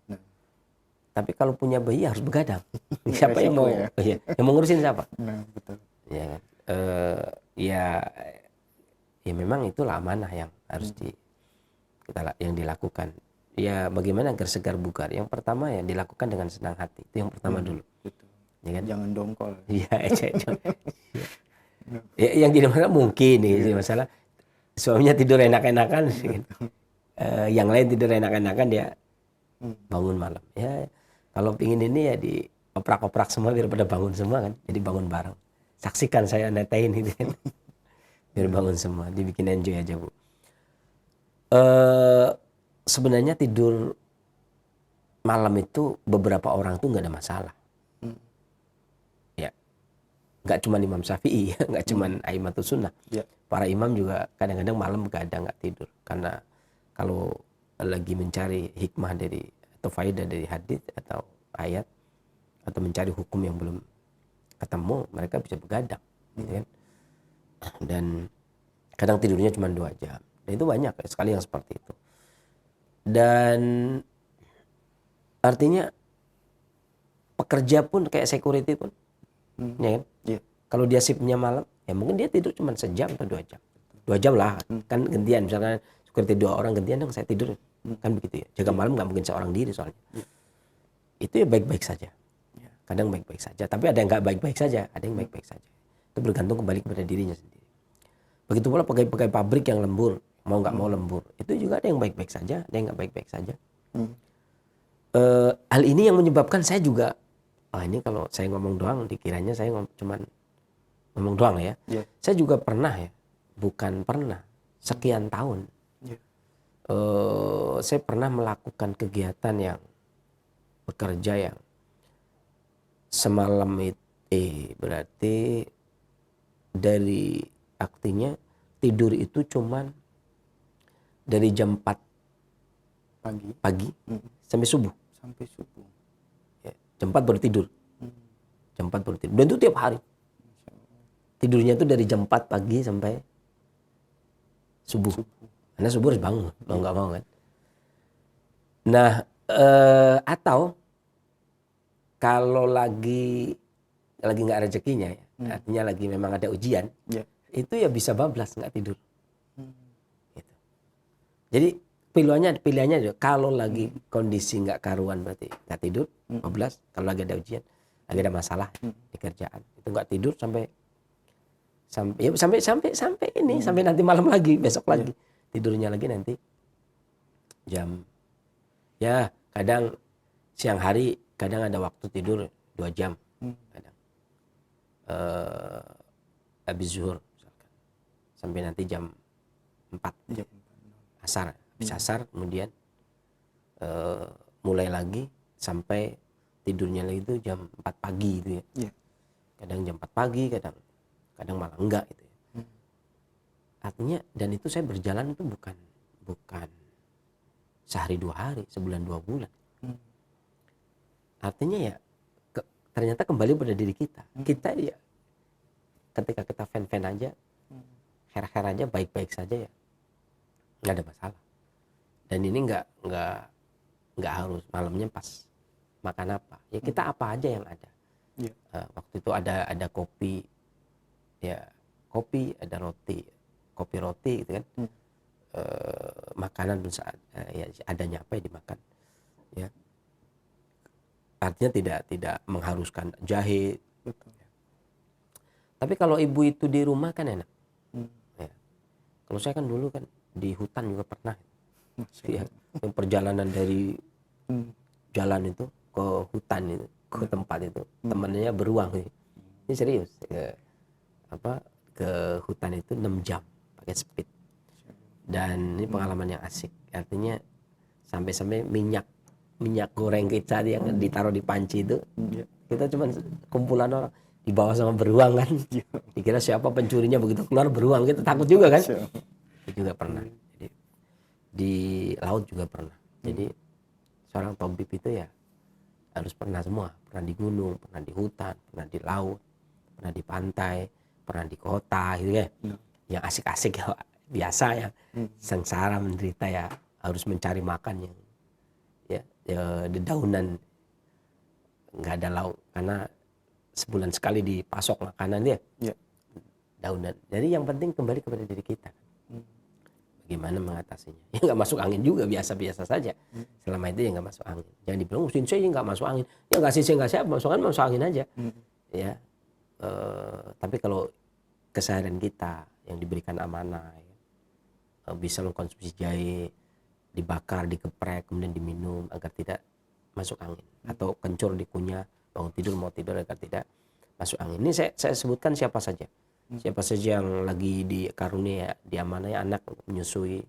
Tapi kalau punya bayi harus begadang. Siapa yang mau? Ya. Yang mau ngurusin siapa? Nah, betul. Ya kan. Ya memang itulah amanah yang harus yang dilakukan. Ya bagaimana agar segar bugar? Yang pertama ya dilakukan dengan senang hati. Itu yang pertama dulu. Betul. Ya kan? Jangan dongkol. Iya, ya, yang jadi masalah mungkin nih masalah suaminya tidur enak-enakan, yang lain tidur enak-enakan dia bangun malam. Ya kalau pingin ini ya dioprak-oprak semua biar pada bangun semua kan, jadi bangun bareng. Saksikan saya netain itu kan, biar bangun semua, dibikin enjoy aja Bu. Sebenarnya tidur malam itu beberapa orang tuh nggak ada masalah. Ya, nggak cuma Imam Syafi'i, nggak cuma Aimatus Sunnah. Ya. Para imam juga kadang-kadang malam begadang nggak tidur karena kalau lagi mencari hikmah dari atau faedah dari hadis atau ayat atau mencari hukum yang belum ketemu, mereka bisa begadang, gitu kan? Dan kadang tidurnya cuma 2 jam. Dan itu banyak sekali yang seperti itu. Dan artinya pekerja pun kayak security pun, ya kan? Yeah. Kalau dia shiftnya malam, ya mungkin dia tidur cuma sejam atau 2 jam. 2 jam lah, kan gantian. Misalkan security 2 orang gantian dong saya tidur, kan begitu ya. Jaga malam nggak mungkin seorang diri soalnya. Itu ya baik-baik saja. Kadang baik-baik saja, tapi ada yang nggak baik-baik saja, ada yang baik-baik saja. Itu bergantung kembali kepada dirinya sendiri. Begitu pula pegawai pabrik yang lembur, mau nggak mau lembur, itu juga ada yang baik-baik saja, ada yang nggak baik-baik saja. Hal ini yang menyebabkan saya juga, ini kalau saya ngomong doang, dikiranya saya cuman ngomong doang ya. Yeah. Saya juga pernah ya, bukan pernah, sekian tahun. Yeah. Saya pernah melakukan kegiatan yang bekerja yang semalam itu berarti dari artinya tidur itu cuman dari jam 4 pagi sampai subuh. Sampai subuh. Ya, jam 4 baru tidur. Jam 4 baru tidur. Dan itu tiap hari. Tidurnya itu dari jam 4 pagi sampai subuh. Karena subuh harus bangun, mau nggak mau kan. Nah, atau kalau lagi nggak rezekinya ya, artinya lagi memang ada ujian, itu ya bisa bablas nggak tidur. Gitu. Jadi pilihannya juga, kalau lagi kondisi nggak karuan berarti nggak tidur, bablas. Kalau lagi ada ujian, lagi ada masalah di kerjaan, itu nggak tidur sampai ini, sampai nanti malam lagi, besok lagi tidurnya lagi nanti jam Ya, kadang siang hari, kadang ada waktu tidur 2 jam. Kadang. Habis zuhur misalkan. Sampai nanti jam 4. Jam. Asar. Habis asar kemudian mulai lagi sampai tidurnya lagi itu jam 4 pagi gitu ya. Iya. Kadang jam 4 pagi, kadang malah enggak gitu ya. Artinya, dan itu saya berjalan itu bukan sehari 2 hari, sebulan 2 bulan. Artinya ya ternyata kembali pada diri kita. Kita ya ketika kita fan-fan aja, her-her aja, baik-baik saja ya, nggak ada masalah. Dan ini nggak harus malamnya pas makan apa. Ya kita apa aja yang ada. Waktu itu ada kopi, ya kopi, ada roti, kopi roti gitu kan. Makanan saat ya adanya apa ya dimakan. Ya. Artinya tidak mengharuskan jahe. Betul. Tapi kalau ibu itu di rumah kan enak. Ya. Kalau saya kan dulu kan di hutan juga pernah. Ya, yang perjalanan dari jalan itu ke hutan itu, ke tempat itu, temannya beruang. Ini serius. Ke hutan itu 6 jam pakai speed. Dan ini pengalaman yang asik. Artinya sampai minyak goreng kita yang ditaruh di panci itu, kita cuma kumpulan orang dibawa sama beruang kan. Dikira siapa pencurinya, begitu keluar beruang, kita takut juga kan. Itu juga pernah. Jadi, di laut juga pernah. Jadi seorang tabib itu ya harus pernah semua. Pernah di gunung, pernah di hutan, pernah di laut, pernah di pantai, pernah di kota gitu ya. Yang asik-asik ya biasa ya. Sengsara menderita ya harus mencari makan yang ya dedaunan, nggak ada lauk karena sebulan sekali dipasok makanan dia. Daunan. Jadi yang penting kembali kepada diri kita. Bagaimana mengatasinya? Ya nggak masuk angin juga, biasa-biasa saja. Selama itu ya nggak masuk angin. Jangan dibilang sensei nggak masuk angin. Ya nggak sensei nggak siapa, masuk angin aja. Ya. Tapi kalau keseharian kita yang diberikan amanah, ya, bisa mengkonsumsi jahe, dibakar, dikeprek, kemudian diminum agar tidak masuk angin, atau kencur dikunyah, bangun tidur mau tidur agar tidak masuk angin. Ini saya sebutkan siapa saja yang lagi di karunia, diamanai anak menyusui,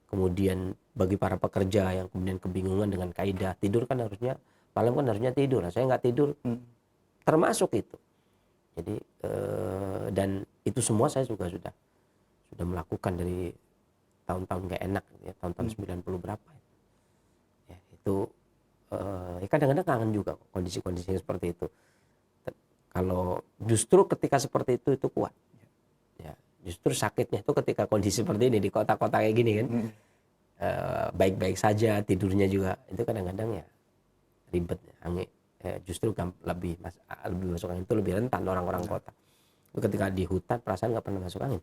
kemudian bagi para pekerja yang kemudian kebingungan dengan kaidah tidur, kan harusnya malam kan harusnya tidur, saya nggak tidur, termasuk itu. Jadi dan itu semua saya juga sudah melakukan dari tahun-tahun gak enak ya, tahun-tahun 90 berapa ya, itu ya kadang-kadang kangen juga kondisi-kondisi seperti itu. Kalau justru ketika seperti itu kuat ya, justru sakitnya itu ketika kondisi seperti ini di kota-kota kayak gini kan, baik-baik saja, tidurnya juga itu kadang-kadang ya ribet, justru lebih masuk angin itu lebih rentan orang-orang kota. Ketika di hutan perasaan nggak pernah masuk angin.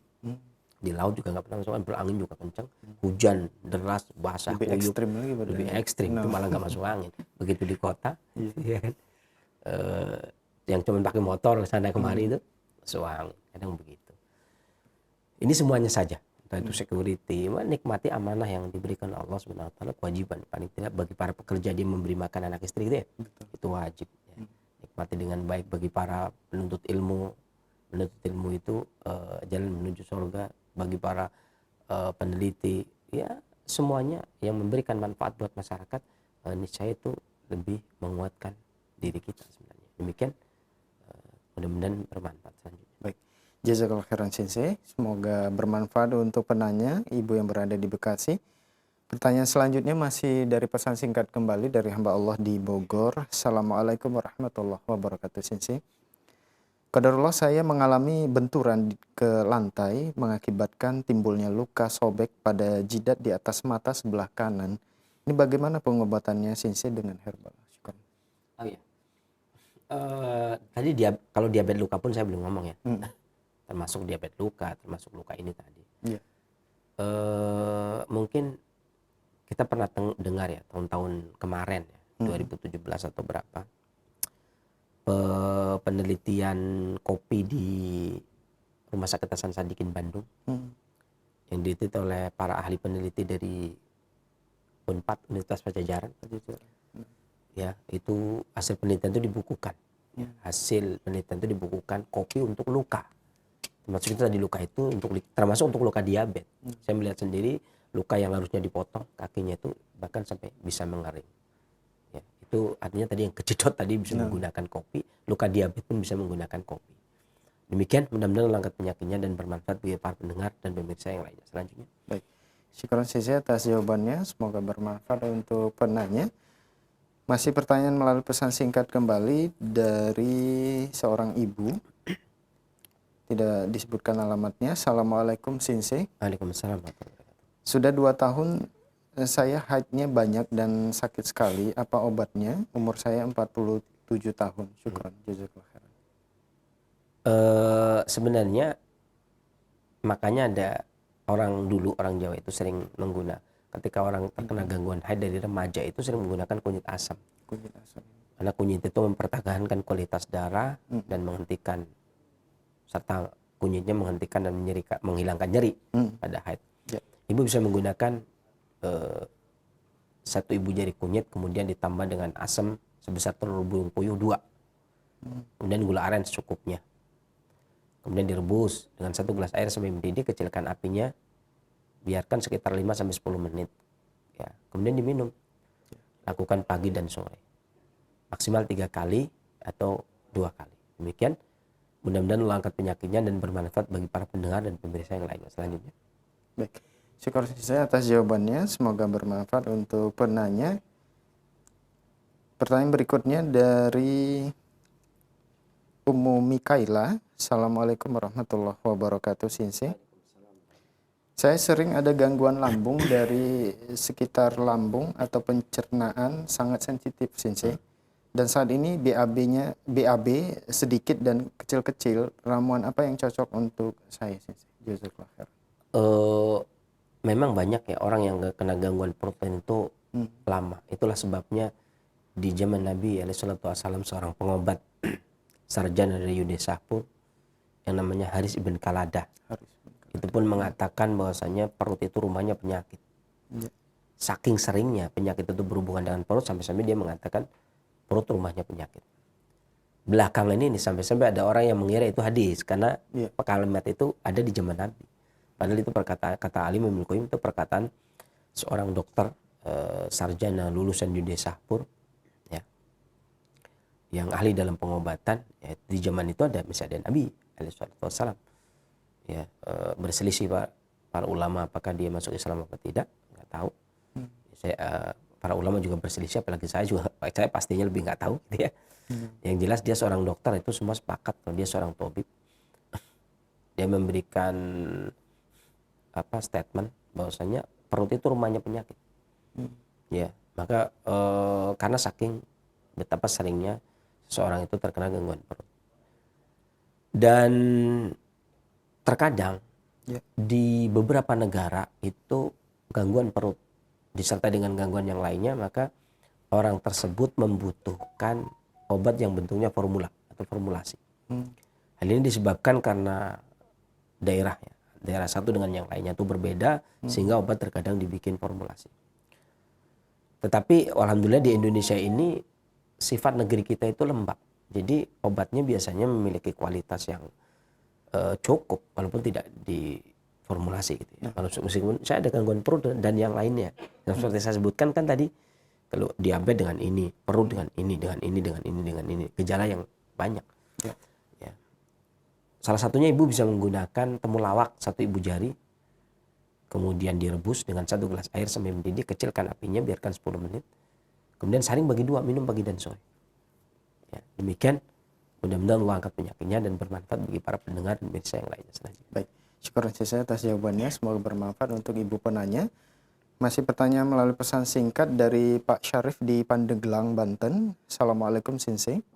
Di laut juga nggak pernah masuk angin, angin juga kencang, hujan deras, basah, lebih kuyup, ekstrim lagi lebih ekstrim, itu malah nggak masuk angin. Begitu di kota, ya kan, yang cuma pakai motor sana kemari itu masuk angin, kadang begitu. Ini semuanya saja, entah itu security, menikmati amanah yang diberikan Allah Subhanahu Wa Taala, kewajiban paling tidak bagi para pekerja dia memberi makan anak istri itu ya, itu wajib. Ya. Nikmati dengan baik bagi para penuntut ilmu itu jalan menuju surga. Bagi para peneliti, ya semuanya yang memberikan manfaat buat masyarakat, niscaya itu lebih menguatkan diri kita sebenarnya. Demikian, mudah-mudahan bermanfaat selanjutnya. Baik, jazakallahu khairan sensei. Semoga bermanfaat untuk penanya, ibu yang berada di Bekasi. Pertanyaan selanjutnya masih dari pesan singkat kembali dari hamba Allah di Bogor. Assalamualaikum warahmatullahi wabarakatuh sensei. Qadarullah, saya mengalami benturan ke lantai mengakibatkan timbulnya luka sobek pada jidat di atas mata sebelah kanan. Ini bagaimana pengobatannya sensei dengan herbal? Syukur. Oh iya. Tadi kalau diabetes luka pun saya belum ngomong ya. Termasuk diabetes luka, termasuk luka ini tadi. Yeah. Mungkin kita pernah dengar ya tahun-tahun kemarin ya, 2017 atau berapa. Penelitian kopi di Rumah Sakit Hasan Sadikin Bandung yang diteliti oleh para ahli peneliti dari Unpad Universitas Pajajaran. Ya, itu hasil penelitian itu dibukukan. Ya, hasil penelitian itu dibukukan kopi untuk luka. Termasuk itu tadi luka itu termasuk untuk luka diabetes. Saya melihat sendiri luka yang harusnya dipotong kakinya itu bahkan sampai bisa mengering. Ya, itu artinya tadi yang kejedot tadi bisa menggunakan kopi, luka diabetes pun bisa menggunakan kopi. Demikian, mudah-mudahan mengangkat penyakitnya dan bermanfaat bagi para pendengar dan pemirsa yang lainnya. Selanjutnya. Baik. Syukran Sisi atas jawabannya, semoga bermanfaat untuk penanya. Masih pertanyaan melalui pesan singkat kembali dari seorang ibu. Tidak disebutkan alamatnya. Assalamualaikum Sinse. Waalaikumsalam. Sudah 2 tahun saya haidnya banyak dan sakit sekali. Apa obatnya? Umur saya 47 tahun. Syukran. Jazakallah khairan. Sebenarnya makanya ada orang Jawa itu sering menggunakan ketika orang terkena gangguan haid dari remaja itu sering menggunakan kunyit asam. Kunyit asam. Karena kunyit itu mempertahankan kualitas darah dan menghentikan serta kunyitnya menghentikan dan menghilangkan nyeri pada haid. Ya. Ibu bisa menggunakan 1 ibu jari kunyit kemudian ditambah dengan asam sebesar telur bubuk puyuh 2. Kemudian gula aren secukupnya. Kemudian direbus dengan 1 gelas air sampai mendidih, kecilkan apinya, biarkan sekitar 5-10 menit. Ya, kemudian diminum. Lakukan pagi dan sore. Maksimal 3 kali atau 2 kali. Demikian, mudah-mudahan Allah angkat penyakitnya dan bermanfaat bagi para pendengar dan pemirsa yang lainnya. Selanjutnya. Baik. Syukur saya atas jawabannya, semoga bermanfaat untuk penanya. Pertanyaan berikutnya dari Ummu Mikaila. Assalamualaikum warahmatullahi wabarakatuh, Sinsi. Saya sering ada gangguan lambung dari sekitar lambung atau pencernaan sangat sensitif, Sinsi. Dan saat ini BAB sedikit dan kecil-kecil. Ramuan apa yang cocok untuk saya, Sinsi? Jazakallah khair. Memang banyak ya orang yang kena gangguan perut itu lama. Itulah sebabnya di zaman Nabi SAW seorang pengobat sarjana dari Yudhe Sahpur yang namanya Haris ibn Kaladah. Itu pun mengatakan bahwasanya perut itu rumahnya penyakit. Ya. Saking seringnya penyakit itu berhubungan dengan perut sampai-sampai dia mengatakan perut rumahnya penyakit. Belakangan ini sampai-sampai ada orang yang mengira itu hadis karena kalimat itu ada di zaman Nabi. Padahal itu kata Ali Ibnu Qayyim itu perkataan seorang dokter sarjana lulusan Yudhe Sahpur ya, yang ahli dalam pengobatan ya, di zaman itu ada misalnya Nabi alaihissalam ya, berselisih para ulama apakah dia masuk Islam atau tidak, nggak tahu. Para ulama juga berselisih, apalagi saya pastinya lebih nggak tahu gitu ya. Yang jelas dia seorang dokter, itu semua sepakat kalau dia seorang tabib. Dia memberikan statement bahwasanya perut itu rumahnya penyakit. Ya, maka karena saking betapa seringnya seseorang itu terkena gangguan perut. Dan terkadang di beberapa negara itu gangguan perut disertai dengan gangguan yang lainnya, maka orang tersebut membutuhkan obat yang bentuknya formula atau formulasi. Hal ini disebabkan karena daerah satu dengan yang lainnya itu berbeda, sehingga obat terkadang dibikin formulasi. Tetapi alhamdulillah di Indonesia ini sifat negeri kita itu lembab. Jadi obatnya biasanya memiliki kualitas yang cukup walaupun tidak diformulasi gitu ya. Meskipun saya ada gangguan perut dan yang lainnya. Yang seperti saya sebutkan kan tadi, kalau diabetes dengan ini, perut dengan ini, dengan ini, dengan ini, dengan ini, gejala yang banyak. Ya. Salah satunya ibu bisa menggunakan temulawak 1 ibu jari, kemudian direbus dengan 1 gelas air sampai mendidih, kecilkan apinya, biarkan 10 menit, kemudian saring bagi 2, minum pagi dan sore. Ya, demikian, mudah-mudahan Allah angkat penyakitnya dan bermanfaat bagi para pendengar dan pemirsa yang lainnya selanjutnya. Baik, syukur saya atas jawabannya, semoga bermanfaat untuk ibu penanya. Masih pertanyaan melalui pesan singkat dari Pak Syarif di Pandeglang, Banten. Assalamualaikum Sinsi.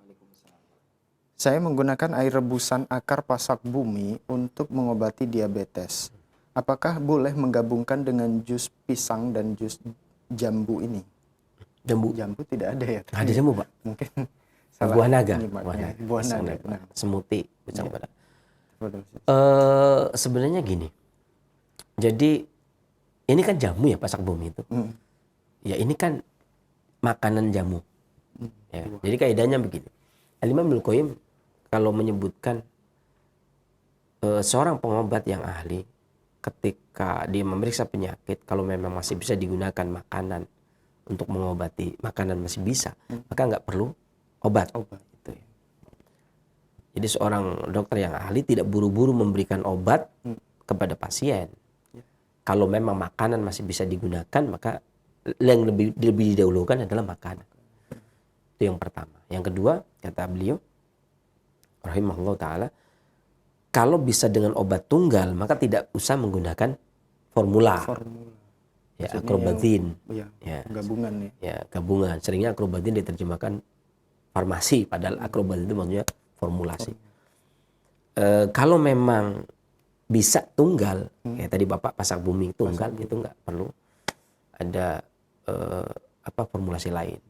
Saya menggunakan air rebusan akar pasak bumi untuk mengobati diabetes. Apakah boleh menggabungkan dengan jus pisang dan jus jambu ini? Jambu tidak ada ya? Ada jambu, Pak? Mungkin buah naga. Buah naga. Nah. Smoothie. Sebenarnya gini. Jadi ini kan jamu ya pasak bumi itu. Ya ini kan makanan jamu. Ya. Jadi kaidahnya begini. Al-Imam Ibnu Qayyim kalau menyebutkan seorang pengobat yang ahli ketika dia memeriksa penyakit, kalau memang masih bisa digunakan makanan untuk mengobati, makanan masih bisa, maka nggak perlu obat. Gitu ya. Jadi seorang dokter yang ahli tidak buru-buru memberikan obat kepada pasien. Kalau memang makanan masih bisa digunakan, maka yang lebih didahulukan adalah makanan. Itu yang pertama. Yang kedua, kata beliau rahimahullah ta'ala, kalau bisa dengan obat tunggal, maka tidak usah menggunakan formula. Ya, akrobatin. Ya, gabungan ya. Ya, gabungan. Seringnya akrobatin diterjemahkan farmasi, padahal akrobatin itu maksudnya formulasi. Kalau memang bisa tunggal, kayak tadi Bapak pasak bumi tunggal, itu nggak perlu ada formulasi lain.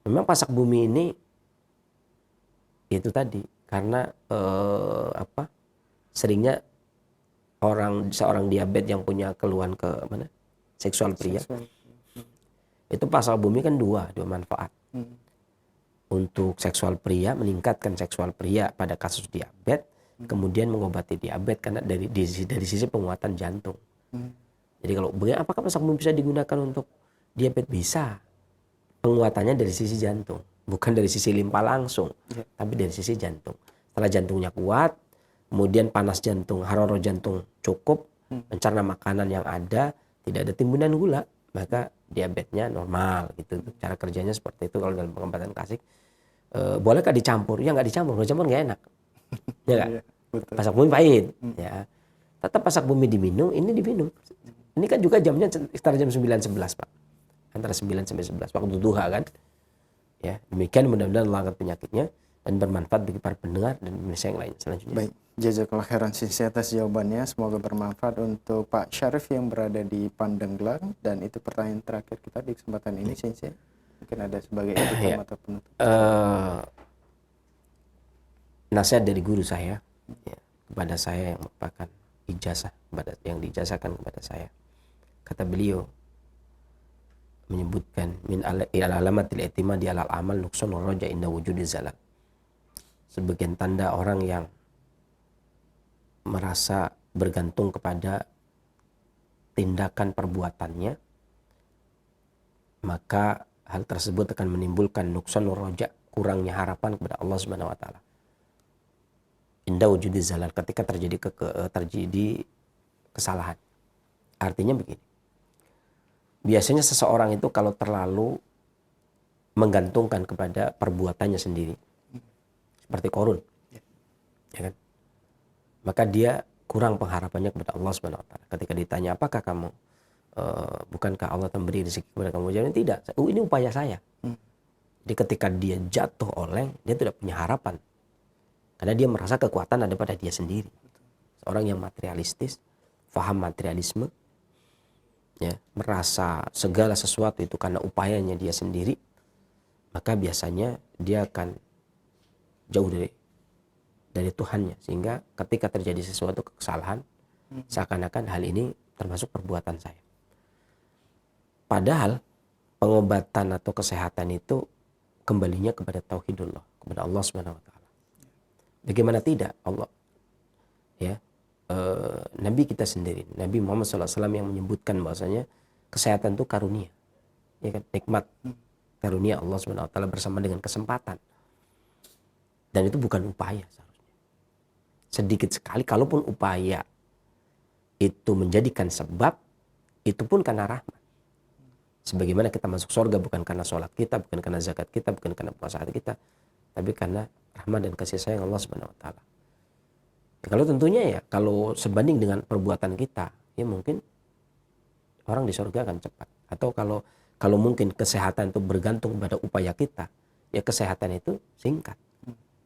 Memang pasak bumi ini itu tadi karena seringnya seorang diabetes yang punya keluhan ke mana seksual pria itu pasak bumi kan dua manfaat. Untuk seksual pria, meningkatkan seksual pria pada kasus diabetes, kemudian mengobati diabetes karena dari sisi penguatan jantung. Jadi kalau apakah pasak bumi bisa digunakan untuk diabetes? Bisa. Penguatannya dari sisi jantung, bukan dari sisi limpa langsung, tapi dari sisi jantung. Setelah jantungnya kuat, kemudian panas jantung, haroro jantung cukup, mencerna makanan yang ada, tidak ada timbunan gula, maka diabetesnya normal gitu. Cara kerjanya seperti itu kalau dalam pengobatan klasik. Bolehkah dicampur? Ya nggak dicampur, kalau dicampur nggak enak. Ya nggak? Pasak bumi pahit. Ya. Tetap pasak bumi diminum, ini diminum. Ini kan juga jamnya sekitar jam 9.11 Pak. Antara 9 sampai 11 waktu duha kan. Ya, demikian mudah-mudahan Allah angkat penyakitnya dan bermanfaat bagi para pendengar dan Indonesia yang lain selanjutnya. Baik, jazakallah khairan sisi atas jawabannya. Semoga bermanfaat untuk Pak Syarif yang berada di Pandeglang, dan itu pertanyaan terakhir kita di kesempatan ini, Sensei. Mungkin ada sebagai editor atau penutup. Nasihat dari guru saya kepada saya yang merupakan ijazah yang diijazahkan kepada saya. Kata beliau menyebutkan min alamatil i'timadi alal amal nuqsanur raja inda wujudi zalal. Sebagian tanda orang yang merasa bergantung kepada tindakan perbuatannya, maka hal tersebut akan menimbulkan nuqsanur raja, kurangnya harapan kepada Allah Subhanahu wa taala. Inda wujudi zalal, ketika terjadi kesalahan. Artinya begini. Biasanya seseorang itu kalau terlalu menggantungkan kepada perbuatannya sendiri, seperti Qarun, ya kan? Maka dia kurang pengharapannya kepada Allah Subhanahu wa taala. Ketika ditanya, apakah kamu bukankah Allah memberi rezeki kepada kamu? Jawabnya tidak. Ini upaya saya. Jadi ketika dia jatuh oleng, dia tidak punya harapan. Karena dia merasa kekuatan ada pada dia sendiri. Seorang yang materialistis, faham materialisme, ya, merasa segala sesuatu itu karena upayanya dia sendiri, maka biasanya dia akan jauh dari Tuhannya, sehingga ketika terjadi sesuatu kesalahan, seakan-akan hal ini termasuk perbuatan saya. Padahal pengobatan atau kesehatan itu kembalinya kepada tauhidullah, kepada Allah Subhanahu wa taala. Bagaimana tidak Allah, ya, Nabi kita sendiri, Nabi Muhammad SAW yang menyebutkan bahwasanya kesehatan itu karunia, ya kan, nikmat karunia Allah Subhanahu wa taala bersama dengan kesempatan. Dan itu bukan upaya seharusnya. Sedikit sekali, kalaupun upaya itu menjadikan sebab, itu pun karena rahmat. Sebagaimana kita masuk surga bukan karena sholat kita, bukan karena zakat kita, bukan karena puasa kita, tapi karena rahmat dan kasih sayang Allah Subhanahu wa taala. Ya, kalau tentunya ya, kalau sebanding dengan perbuatan kita, ya mungkin orang di surga akan cepat. Atau kalau mungkin kesehatan itu bergantung pada upaya kita, ya kesehatan itu singkat.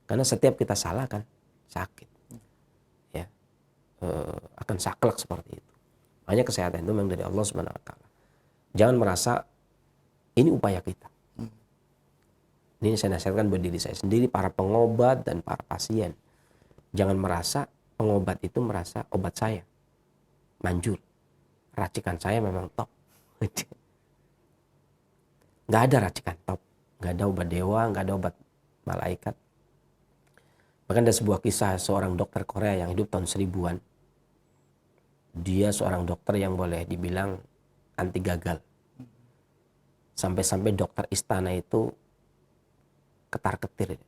Karena setiap kita salah kan sakit, ya, akan saklek seperti itu. Makanya kesehatan itu memang dari Allah Subhanahu wa taala. Jangan merasa ini upaya kita. Ini saya nasihatkan buat diri saya sendiri, para pengobat dan para pasien. Jangan merasa pengobat itu merasa obat saya manjur, racikan saya memang top. nggak ada racikan top, nggak ada obat dewa, nggak ada obat malaikat. Bahkan ada sebuah kisah seorang dokter Korea yang hidup tahun 1000-an. Dia seorang dokter yang boleh dibilang anti gagal. Sampai-sampai dokter istana itu ketar-ketir,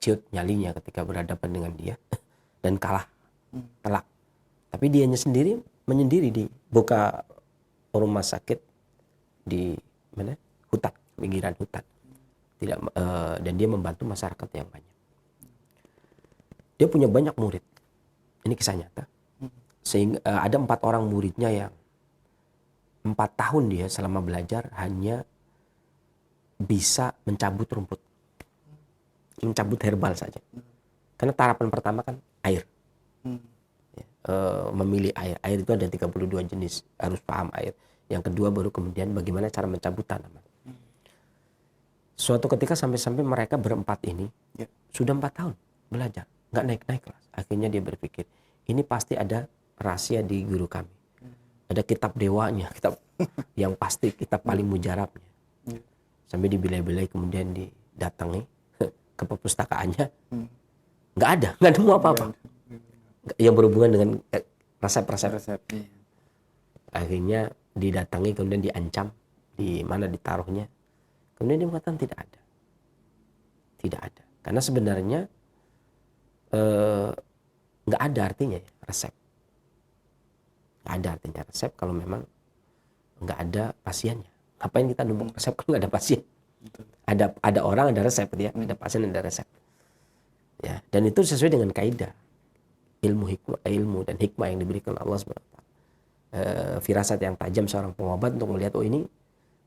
ciut nyalinya ketika berhadapan dengan dia dan kalah telak. Tapi dianya sendiri menyendiri di buka rumah sakit di mana? Hutan, pinggiran hutan. Dan dia membantu masyarakat yang banyak. Dia punya banyak murid. Ini kisah nyata. Sehingga ada 4 orang muridnya yang 4 tahun dia selama belajar hanya bisa mencabut rumput, mencabut herbal saja. Karena tahapan pertama kan air. Memilih air. Air itu ada 32 jenis, harus paham air. Yang kedua baru kemudian bagaimana cara mencabut tanaman. Suatu ketika sampai-sampai mereka berempat ini sudah 4 tahun belajar, nggak naik-naik kelas. Akhirnya dia berpikir, ini pasti ada rahasia di guru kami. Ada kitab dewanya, kitab yang pasti kitab paling mujarabnya. Sampai dibilai-bilai kemudian didatangi ke perpustakaannya, nggak ada nemu apa-apa yang berhubungan dengan resep-resep. Akhirnya didatangi kemudian diancam di mana ditaruhnya. Kemudian dia mengatakan tidak ada. Karena sebenarnya nggak ada artinya ya, resep. Nggak ada artinya resep kalau memang nggak ada pasiennya. Ngapain kita numpuk resep kalau nggak ada pasien? Ada orang ada resep ya, ada pasien ada resep. Ya, dan itu sesuai dengan kaidah ilmu dan hikmah yang diberikan Allah SWT. Firasat yang tajam seorang pengobat untuk melihat ini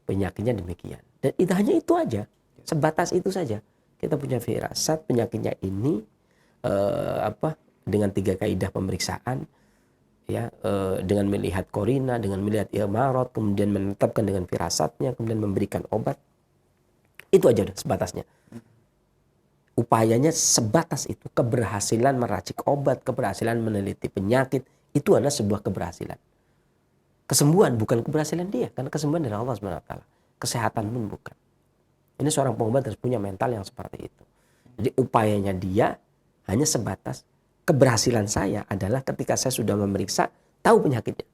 penyakitnya demikian. Dan itu hanya itu aja, sebatas itu saja. Kita punya firasat penyakitnya ini dengan 3 kaidah pemeriksaan, ya, dengan melihat korina, dengan melihat imarot, kemudian menetapkan dengan firasatnya, kemudian memberikan obat. Itu aja udah sebatasnya. Upayanya sebatas itu. Keberhasilan meracik obat, keberhasilan meneliti penyakit, itu adalah sebuah keberhasilan. Kesembuhan bukan keberhasilan dia, karena kesembuhan dari Allah SWT. Kesehatan pun bukan. Ini seorang pengobat harus punya mental yang seperti itu. Jadi upayanya dia hanya sebatas keberhasilan saya adalah ketika saya sudah memeriksa, tahu penyakitnya.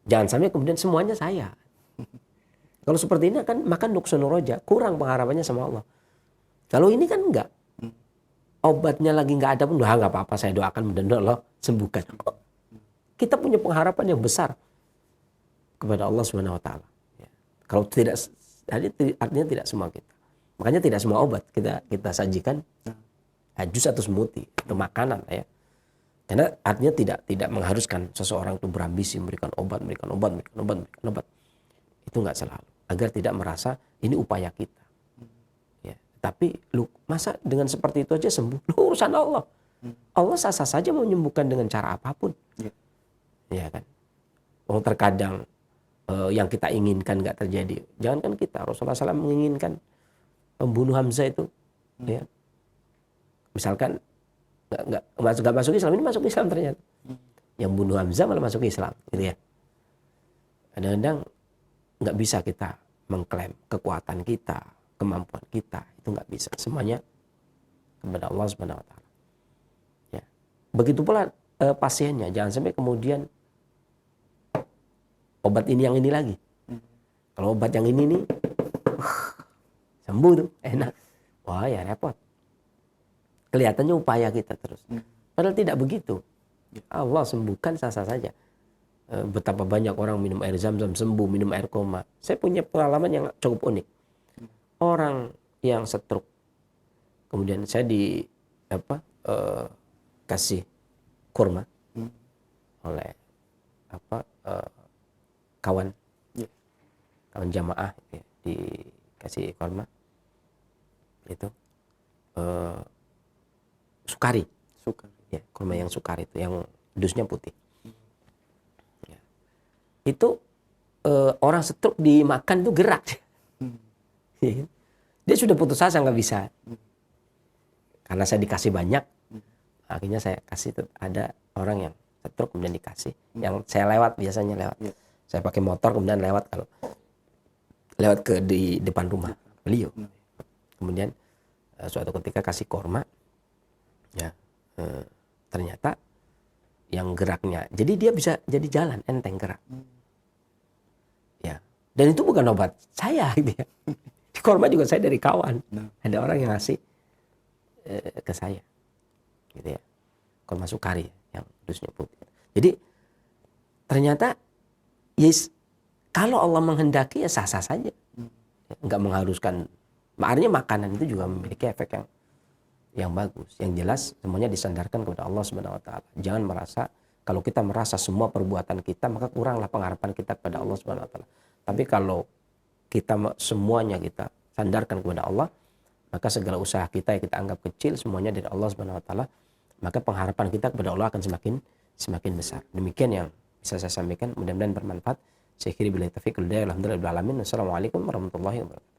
Jangan sampai kemudian semuanya saya. Kalau seperti ini kan makan nuksunur roja, kurang pengharapannya sama Allah. Kalau ini kan enggak. Obatnya lagi enggak ada pun, enggak apa-apa, saya doakan mudah-mudahan Allah sembuhkan. Kita punya pengharapan yang besar kepada Allah SWT. Ya. Kalau tidak, artinya tidak semua kita. Makanya tidak semua obat kita sajikan jus atau smoothie atau makanan ya. Karena artinya tidak mengharuskan seseorang itu berambisi memberikan obat. Itu enggak selalu. Agar tidak merasa ini upaya kita. Ya. Tapi masa dengan seperti itu aja sembuh? Urusan Allah. Allah sah-sah saja mau menyembuhkan dengan cara apapun. Ya kan. Terkadang yang kita inginkan nggak terjadi. Jangankan kita, Rasulullah SAW menginginkan pembunuh Hamzah itu, ya. Misalkan nggak masuk Islam, ini masuk Islam ternyata. Yang bunuh Hamzah malah masuk Islam, gitu ya. Kadang-kadang nggak bisa kita mengklaim kekuatan kita, kemampuan kita, itu nggak bisa. Semuanya kepada Allah Subhanahu Wa Taala. Ya. Begitu pula pasiennya, jangan sampai kemudian obat ini yang ini lagi. Kalau obat yang ini nih sembuh tuh, enak. Wah ya repot. Kelihatannya upaya kita terus. Padahal tidak begitu. Allah sembuhkan sah-sah saja. Betapa banyak orang minum air zam-zam sembuh, minum air koma. Saya punya pengalaman yang cukup unik. Orang yang stroke, kemudian saya kasih kurma oleh kawan jamaah ya, dikasih kurma itu sukari ya, kurma yang sukari itu yang dusnya putih. Itu orang stroke dimakan tuh gerak. Dia sudah putus asa nggak bisa. Karena saya dikasih banyak, akhirnya saya kasih ada orang yang stroke kemudian dikasih. Yang saya lewat biasanya lewat. Saya pakai motor kemudian lewat kalau lewat ke di depan rumah beliau. Kemudian suatu ketika kasih korma, ya ternyata yang geraknya, jadi dia bisa jadi jalan enteng gerak. Ya, dan itu bukan obat saya gitu ya. Di korma juga saya dari kawan. Ada orang yang ngasih ke saya, gitu ya. Korma Sukari yang dusnya putih. Jadi ternyata yes, kalau Allah menghendaki ya sah-sah saja. Enggak mengharuskan. Artinya makanan itu juga memiliki efek yang bagus. Yang jelas semuanya disandarkan kepada Allah Subhanahu wa taala. Jangan merasa kalau kita merasa semua perbuatan kita maka kuranglah pengharapan kita kepada Allah Subhanahu wa taala. Tapi kalau kita semuanya kita sandarkan kepada Allah, maka segala usaha kita yang kita anggap kecil semuanya dari Allah Subhanahu wa taala, maka pengharapan kita kepada Allah akan semakin besar. Demikian yang bisa saya sampaikan, mudah-mudahan bermanfaat. Saya kira billahi taufiq wal hidayah. Alhamdulillah. Assalamualaikum warahmatullahi wabarakatuh.